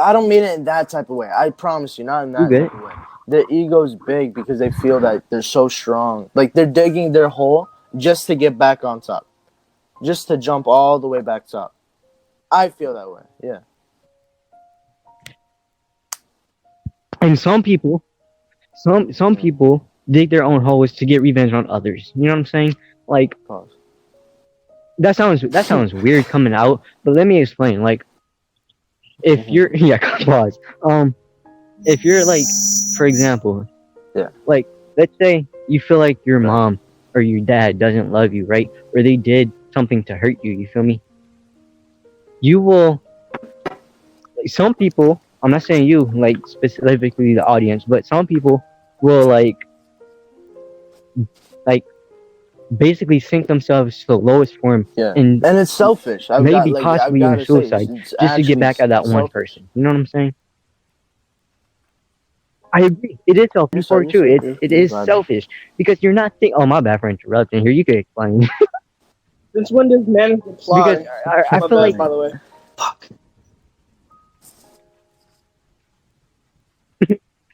I don't mean it in that type of way. I promise you, not in that type of way. Their ego is big because they feel that they're so strong. Like, they're digging their hole just to get back on top, just to jump all the way back top. I feel that way. Yeah. And some people dig their own holes to get revenge on others. You know what I'm saying? Like, that sounds weird coming out, but let me explain. Like, if you're pause. If you're like, for example, like, let's say you feel like your mom or your dad doesn't love you, right? Or they did something to hurt you. You feel me? You will. Like, some people. I'm not saying you, like, specifically the audience, but some people will like basically sink themselves to the lowest form, and it's selfish. Possibly even suicide, just to get back at that one person. You know what I'm saying? I agree. It is selfish for too. It is selfish because you're not thinking. Oh, my bad for interrupting. Here, you could explain. Since when does man reply? Because I feel like, by the way, fuck.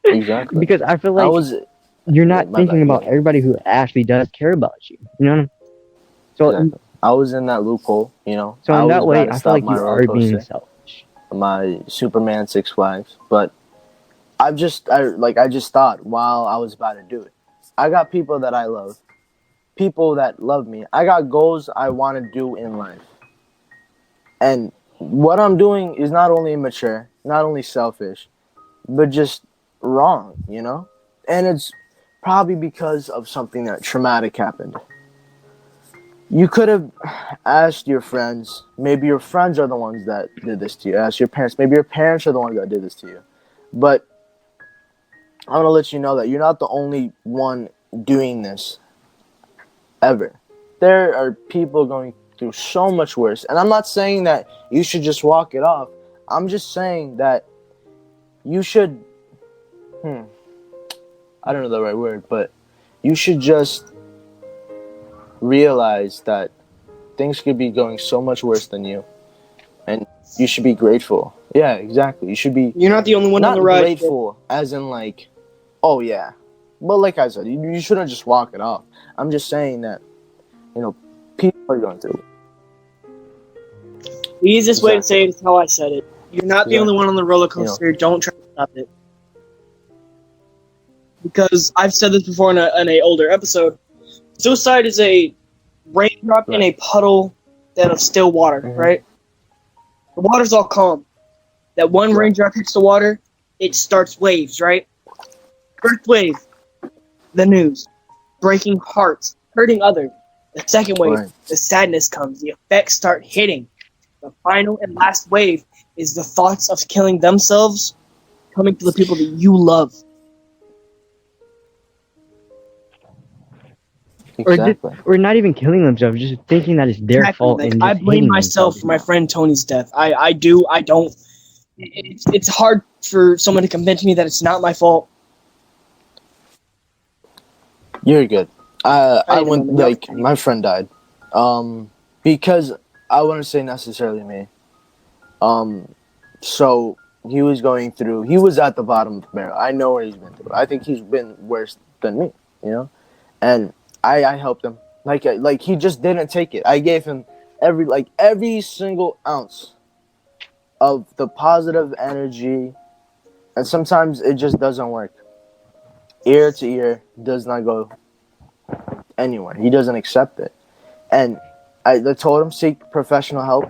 Exactly. Because I feel like you're not thinking about everybody who actually does care about you. You know what I mean? So I was in that loophole, you know. So in that way, I feel like you are being selfish. My Superman 6 Flags, but I just thought while I was about to do it, I got people that I love, people that love me. I got goals I want to do in life, and what I'm doing is not only immature, not only selfish, but just wrong, you know. And it's probably because of something that traumatic happened. You could have asked your friends. Maybe your friends are the ones that did this to you. Ask your parents. Maybe your parents are the ones that did this to you. But I want to let you know that you're not the only one doing this ever. There are people going through so much worse. And I'm not saying that you should just walk it off. I'm just saying that you should, I don't know the right word, but you should just realize that things could be going so much worse than you. And you should be grateful. Yeah, exactly. You should be. You're not the only one on not the ride. grateful as in like, oh yeah. But like I said, you shouldn't just walk it off. I'm just saying that, people are going through it. The easiest way to say it is how I said it. You're not the only one on the roller coaster. Don't try to stop it. Because I've said this before in a older episode. Suicide is a raindrop in a puddle of still water, right? The water's all calm. That one raindrop hits the water, it starts waves, right? First wave, the news, breaking hearts, hurting others. The second wave, the sadness comes. The effects start hitting. The final and last wave is the thoughts of killing themselves coming to the people that you love. Exactly. Or not even killing themselves, just thinking that it's their fault. Like, and I blame myself for my friend Tony's death. I don't. It's hard for someone to convince me that it's not my fault. You're good. I went, like, my friend died. Because I wouldn't say necessarily me. So he was at the bottom of the barrel. I know where he's been through. I think he's been worse than me, and I helped him. Like he just didn't take it. I gave him every single ounce of the positive energy, and sometimes it just doesn't work. Ear to ear does not go anywhere. He doesn't accept it, and I told him seek professional help,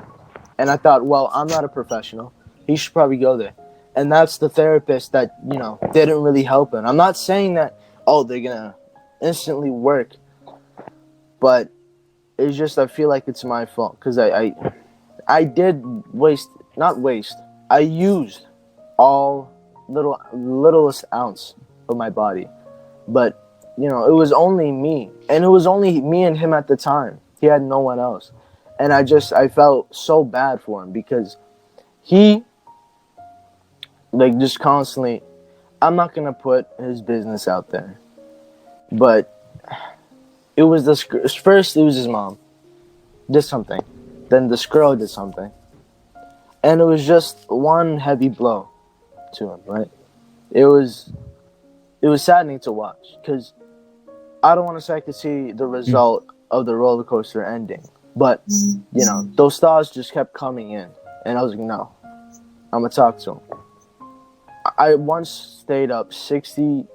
and I thought, well, I'm not a professional. He should probably go there, and that's the therapist that didn't really help him. I'm not saying that they're gonna instantly work, but it's just I feel like it's my fault because I did not waste. I used all littlest ounce of my body, but it was only me, and it was only me and him at the time. He had no one else, and I felt so bad for him because he just constantly. I'm not gonna put his business out there, but it was first. It was his mom did something, then this girl did something, and it was just one heavy blow to him. Right? It was saddening to watch because I don't want to say I could see the result of the roller coaster ending, but those thoughts just kept coming in, and I was like, no, I'm gonna talk to him. I once stayed up 57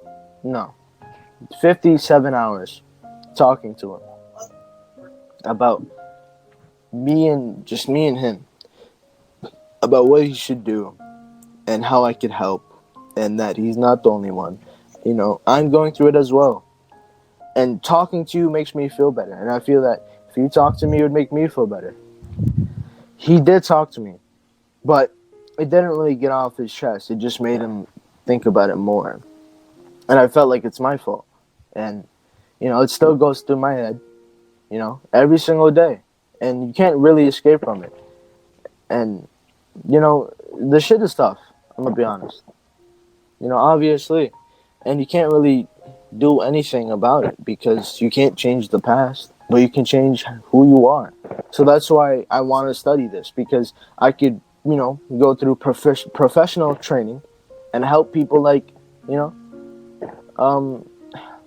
hours talking to him about me and him, about what he should do and how I could help, and that he's not the only one. I'm going through it as well. And talking to you makes me feel better. And I feel that if you talk to me, it would make me feel better. He did talk to me, but it didn't really get off his chest. It just made him think about it more. And I felt like it's my fault. And, it still goes through my head, every single day. And you can't really escape from it. And, the shit is tough. I'm going to be honest. Obviously. And you can't really do anything about it because you can't change the past, but you can change who you are. So that's why I want to study this, because I could, go through professional training and help people like,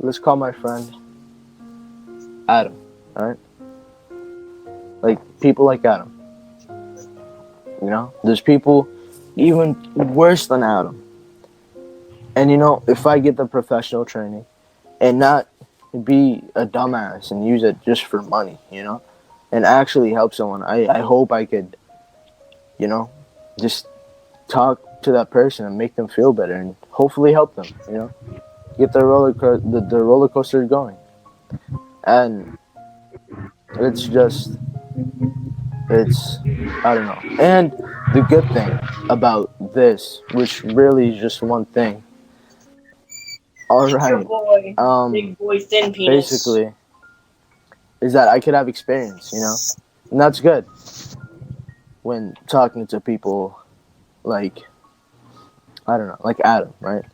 let's call my friend Adam, all right? Like people like Adam. There's people even worse than Adam. And if I get the professional training and not be a dumbass and use it just for money, and actually help someone, I hope I could, just talk to that person and make them feel better and hopefully help them, get the roller coaster going, and it's just it's I don't know. And the good thing about this, which really is just one thing, all It's your right, boy, big boy, thin penis. basically, is that I could have experience, and that's good when talking to people like I don't know, like Adam, right?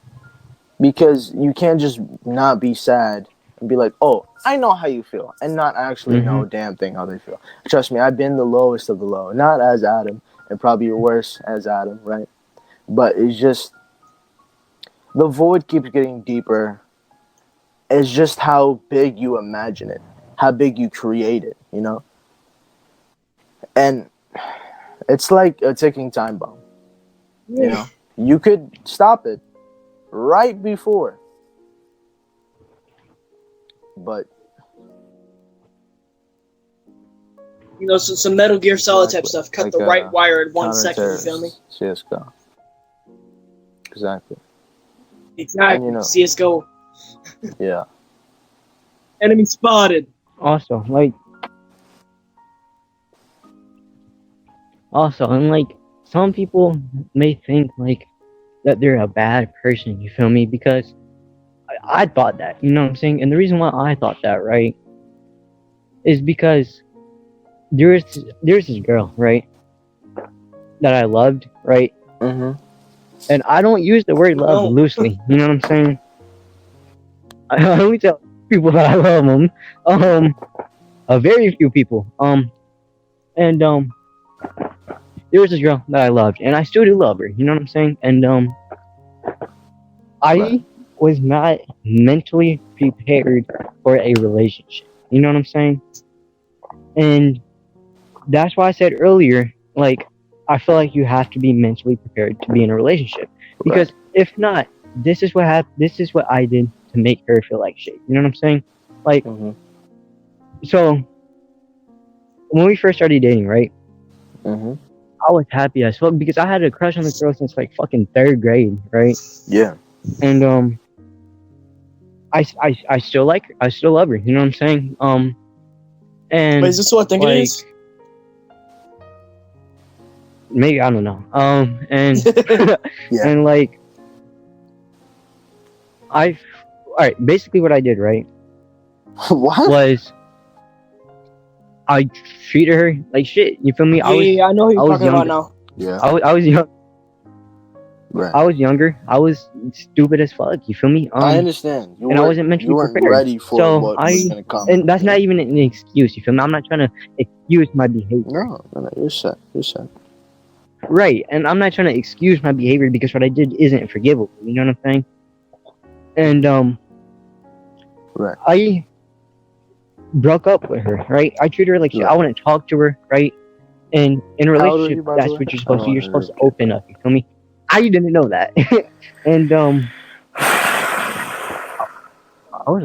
Because you can't just not be sad and be like, oh, I know how you feel, and not actually know a damn thing how they feel. Trust me, I've been the lowest of the low, not as Adam, and probably worse as Adam, right? But it's just the void keeps getting deeper. It's just how big you imagine it, how big you create it, and it's like a ticking time bomb. You could stop it right before, but some Metal Gear Solid type exactly. stuff. Cut Like, the right wire in 1 second. You feel me? CS:GO. Exactly. Exactly. And, CS:GO. Yeah. Enemy spotted. Also, and some people may think that they're a bad person. You feel me? Because I thought that. You know what I'm saying? And the reason why I thought that, right, is because there's this girl, right, that I loved, right? Mm-hmm. And I don't use the word love loosely. You know what I'm saying? I only tell people that I love them. A very few people. And there was this girl that I loved, and I still do love her. You know what I'm saying? And I was not mentally prepared for a relationship. You know what I'm saying? And that's why I said earlier, I feel like you have to be mentally prepared to be in a relationship. Because if not, this is what happened. This is what I did to make her feel like shit. You know what I'm saying? So when we first started dating, right? I was happy as fuck because I had a crush on this girl since fucking 3rd grade, right? Yeah. And I still like her. I still love her. You know what I'm saying? And but is this what I think it is? Maybe, I don't know. And Yeah. and alright, basically what I did, right? What? Was I treated her like shit. You feel me? I know who you're talking about now. Yeah. I was young. Right. I was younger. I was stupid as fuck. You feel me? I understand. And I wasn't mentally prepared. Ready for what was gonna come. And that's not even an excuse. You feel me? I'm not trying to excuse my behavior. No, you're set. Right, and I'm not trying to excuse my behavior because what I did isn't forgivable. You know what I'm saying? And I broke up with her. Right, I treated her like shit. I wouldn't talk to her. Right, and in a relationship, that's what you're supposed to do. You're supposed to open up. You feel me? I didn't know that. And I was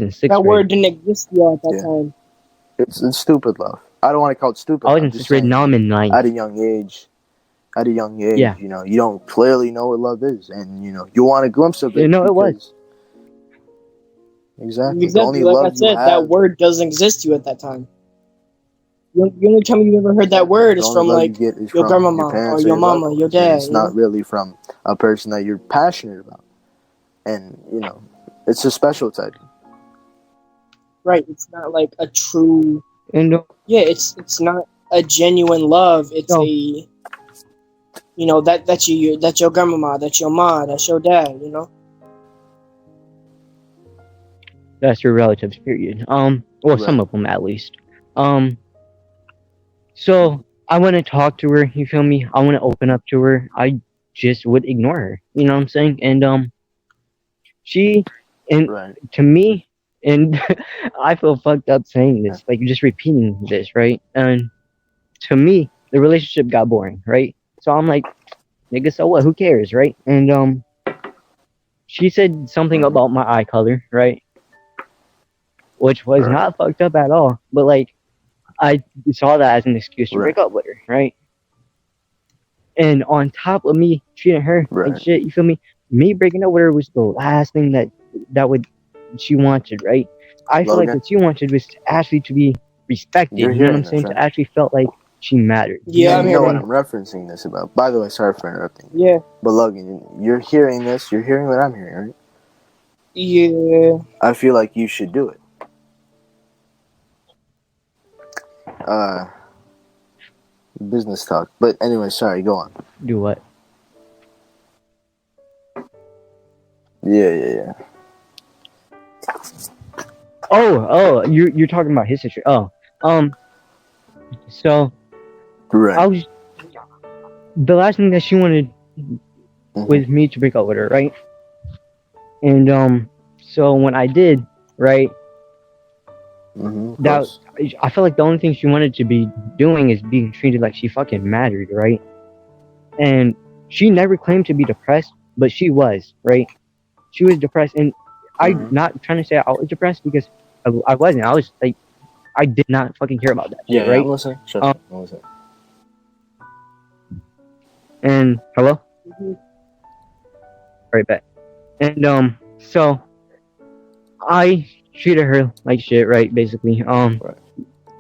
in 6th grade. That word didn't exist yet at that time. It's stupid love. I don't want to call it stupid. I was in 6th grade. Now I'm in 9th. At a young age, Yeah. you don't clearly know what love is, and you want a glimpse of it. It was. Exactly. Like I said, that word doesn't exist to you at that time. The only time you've ever heard that word is from your grandmama or your mama, your dad. It's not really from a person that you're passionate about, and it's a special type. Right. It's not like a true. And it's not a genuine love. It's that's your grandmama, that's your mom, that's your dad. That's your relatives. Period. Some of them at least. So I want to talk to her. You feel me? I want to open up to her. I just would ignore her. You know what I'm saying? And to me, and I feel fucked up saying this, just repeating this, right? And to me, the relationship got boring, right? So I'm like, nigga, so what? Who cares, right? And she said something about my eye color, right? Which was not fucked up at all, but I saw that as an excuse to break up with her, right? And on top of me treating her like shit, you feel me? Me breaking up with her was the last thing that she wanted, right? I feel like Logan, what she wanted was actually to be respected. you're You know what I'm hearing this, saying? right? To actually felt like she mattered. You Yeah, know I'm You what I'm know what hearing. I'm referencing this about. By the way, sorry for interrupting. Yeah. But Logan, you're hearing this. You're hearing what I'm hearing, right? Yeah. I feel like you should do it. Uh, business talk. But anyway, sorry. Go on. Do what? Yeah. Oh, you're talking about his situation. Oh, so Right. I was the last thing that she wanted Mhm. was me to break up with her, right? And so when I did, right, Of that course. I felt like the only thing she wanted to be doing is being treated like she fucking mattered, right? And she never claimed to be depressed, but she was, right? She was depressed, and I'm Mhm. not trying to say I was depressed because I wasn't. I was like, I did not fucking care about that shit, Yeah, I'm right? listening. Shut up. I'm listening. And hello, Mhm. right back. And so I treated her like shit, right? Basically, Right.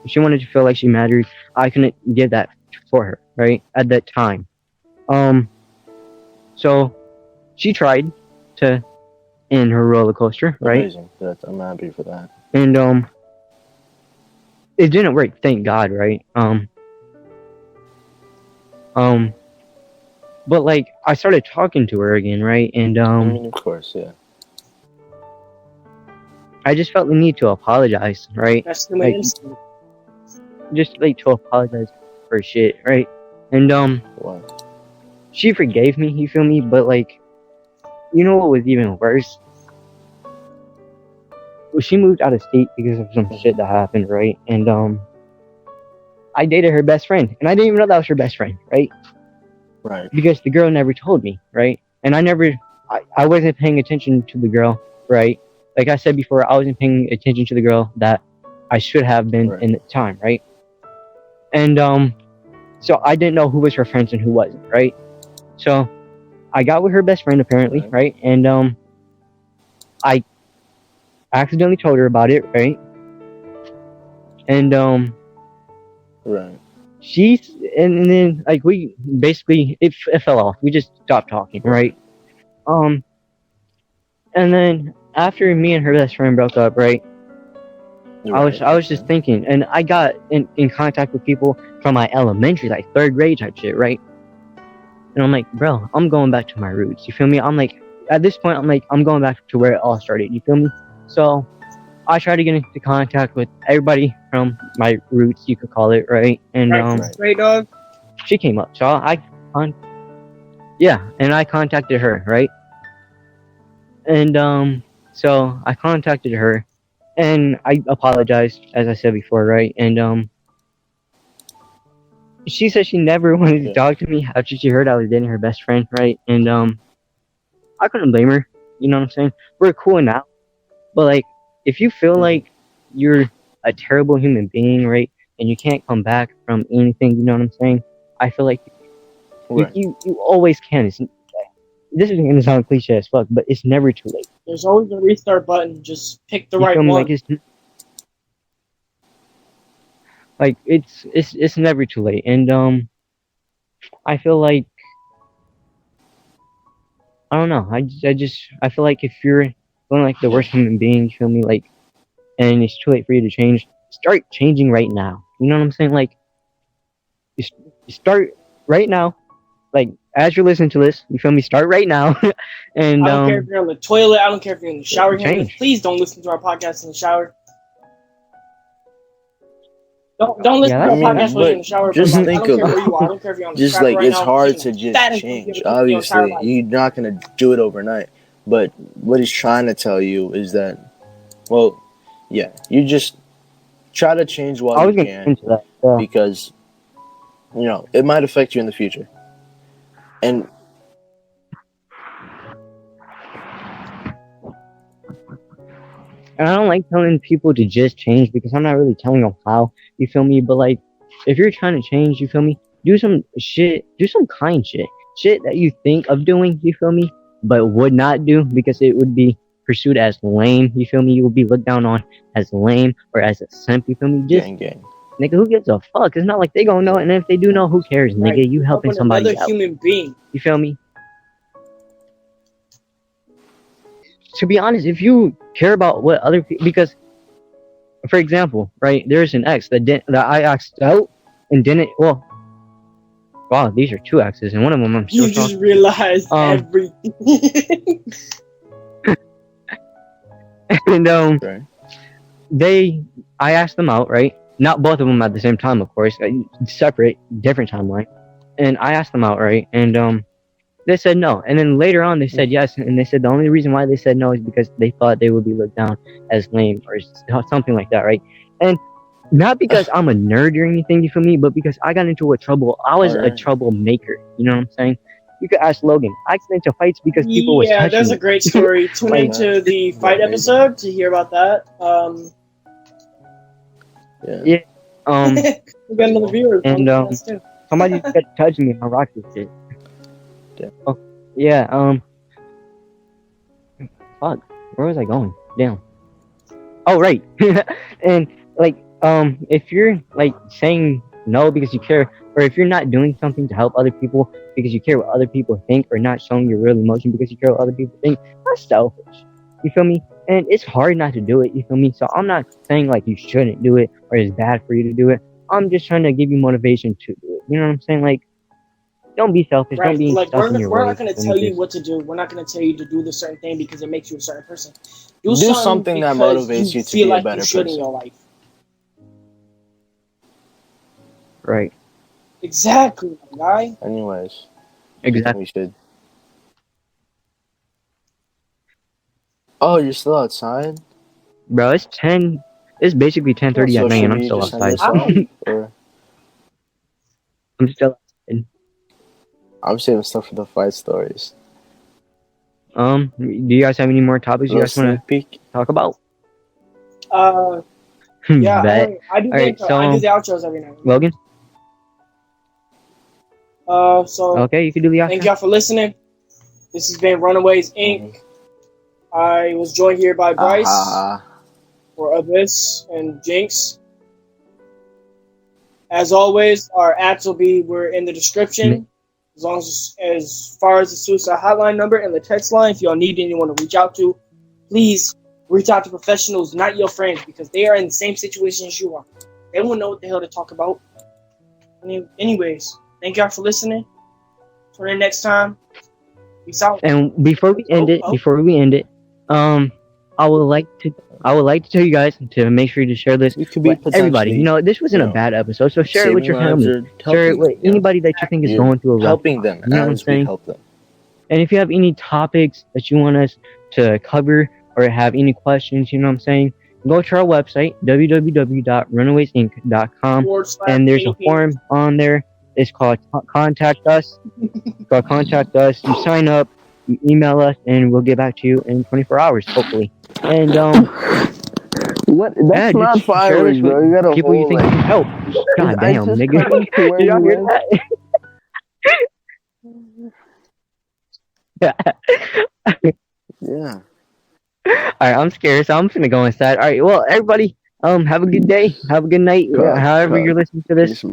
she wanted to feel like she mattered. I couldn't give that for her, right? At that time, so she tried to end her roller coaster, right? Amazing. I'm happy for that. And it didn't work, thank God, right? But like I started talking to her again, right? And I mean, of course, yeah. I just felt the need to apologize, right? That's human Like instinct. just like to apologize for shit, right? And What? she forgave me, you feel me? But like, you know what was even worse? Well, she moved out of state because of some shit that happened, right? And I dated her best friend, and I didn't even know that was her best friend, right? Right. Because the girl never told me, right? And I wasn't paying attention to the girl, right? Like I said before, I wasn't paying attention to the girl that I should have been Right. in the time, right? And so I didn't know who was her friends and who wasn't, right? So I got with her best friend apparently, right? And I accidentally told her about it, right? And Right. she's and then like we basically it fell off. We just stopped talking, right? Um, and then after me and her best friend broke up, right? I was just thinking, and I got in contact with people from my elementary, like third grade type shit, right? And I'm like, bro, I'm going back to my roots. You feel me? I'm like, at this point, I'm going back to where it all started. You feel me? So I tried to get into contact with everybody from my roots, you could call it, right? And Right, dog. she came up, so and I contacted her, right? And so I contacted her, and I apologized, as I said before, right? And she said she never wanted to talk to me after she heard I was dating her best friend, right? And I couldn't blame her. You know what I'm saying? We're cool now, but like, if you feel like you're a terrible human being, right, and you can't come back from anything, you know what I'm saying? I feel like you always can. This is gonna sound cliche as fuck, but it's never too late. There's always a restart button. Just pick the You right feel me? one. Like it's never too late, and I feel like I don't know. I feel like if you're feeling like the worst human being, you feel me, like, and it's too late for you to change, start changing right now. You know what I'm saying? Like, you start right now. Like, as you're listening to this, you feel me? Start right now, and I don't care if you're on the toilet. I don't care if you're in the shower. change. Please don't listen to our podcast in the shower. Don't listen to our podcast when you're in the shower. Just I think don't care of where you are. I don't care if you're on the just scrapper like right it's now. hard Taking to a fat just and change. your entire Obviously, life. you're not gonna do it overnight. But what he's trying to tell you is that, well, yeah, you just try to change while you can, because you know it might affect you in the future. And I don't like telling people to just change because I'm not really telling them how. You feel me? But like, if you're trying to change, you feel me? Do some shit. Do some kind shit. Shit that you think of doing. You feel me? But would not do because it would be pursued as lame. You feel me? You will be looked down on as lame or as a simp. You feel me? Just Gang. nigga, who gives a fuck? It's not like they gonna know, and if they do know, who cares, Right. nigga? You helping helping another somebody out. human being. You feel me? To be honest, if you care about what other people, because, for example, right, there's an ex that I asked out and didn't. Well, wow, these are two exes, and one of them I'm still You just talking. realized everything. And Okay. I asked them out, right? Not both of them at the same time, of course, separate, different timeline. And I asked them out, right? And they said no. And then later on, they said yes. And they said the only reason why they said no is because they thought they would be looked down as lame or something like that, right? And not because I'm a nerd or anything, you feel me? But because I got into a trouble. I was a troublemaker. You know what I'm saying? You could ask Logan. I got into fights because people was touching there's me. a great story. Tune into the fight episode to hear about that. Yeah. We got another viewer. And somebody got touching me on Rocket shit. Yeah. Oh, yeah. Fuck. Where was I going? Damn. Oh, right. And like, if you're like saying no because you care, or if you're not doing something to help other people because you care what other people think, or not showing your real emotion because you care what other people think, that's selfish. You feel me? And it's hard not to do it. You feel me? So I'm not saying like you shouldn't do it or it's bad for you to do it. I'm just trying to give you motivation to do it. You know what I'm saying? Like, don't be selfish. Right. Don't be like stuck in your we're ways. not going to tell you what to do. We're not going to tell you to do this certain thing because it makes you a certain person. Do something that motivates you to be a better you should person. in your life. Right. Exactly, guy. Anyways. Exactly. We should. Oh, you're still outside? Bro, it's 10. It's basically 10:30 at night, and I'm still outside. I'm still outside. I'm saving stuff for the fight stories. Do you guys have any more topics you guys want to talk about? Yeah, Bet. I do Alright, the outros every night. Logan? So okay, you can do the outro. Thank y'all for listening. This has been Runaways.inc. I was joined here by Bryce, for Abyss and Jinx. As always, our ads were in the description. As far as the suicide hotline number and the text line, if y'all need anyone to reach out to, please reach out to professionals, not your friends, because they are in the same situation as you are. They won't know what the hell to talk about. Anyways, thank y'all for listening. Tune in next time. Peace out. And before we end it, I would like to tell you guys to make sure to share this with everybody. You know, this wasn't a bad episode, so share it with your family. Share it with anybody that you think is going through a rough helping them. You know what I'm saying? Help them. And if you have any topics that you want us to cover or have any questions, you know what I'm saying, go to our website, www.runawaysinc.com, and there's a form on there. It's called Contact Us. It's called Contact Us. You sign up, you email us, and we'll get back to you in 24 hours, hopefully. And what? That's not firing, bro. You gotta people you think can help. God damn, nigga. Did y'all hear that? Yeah. Alright, I'm scared, so I'm just gonna go inside. Alright, well, everybody, have a good day, have a good night, however you're listening to this.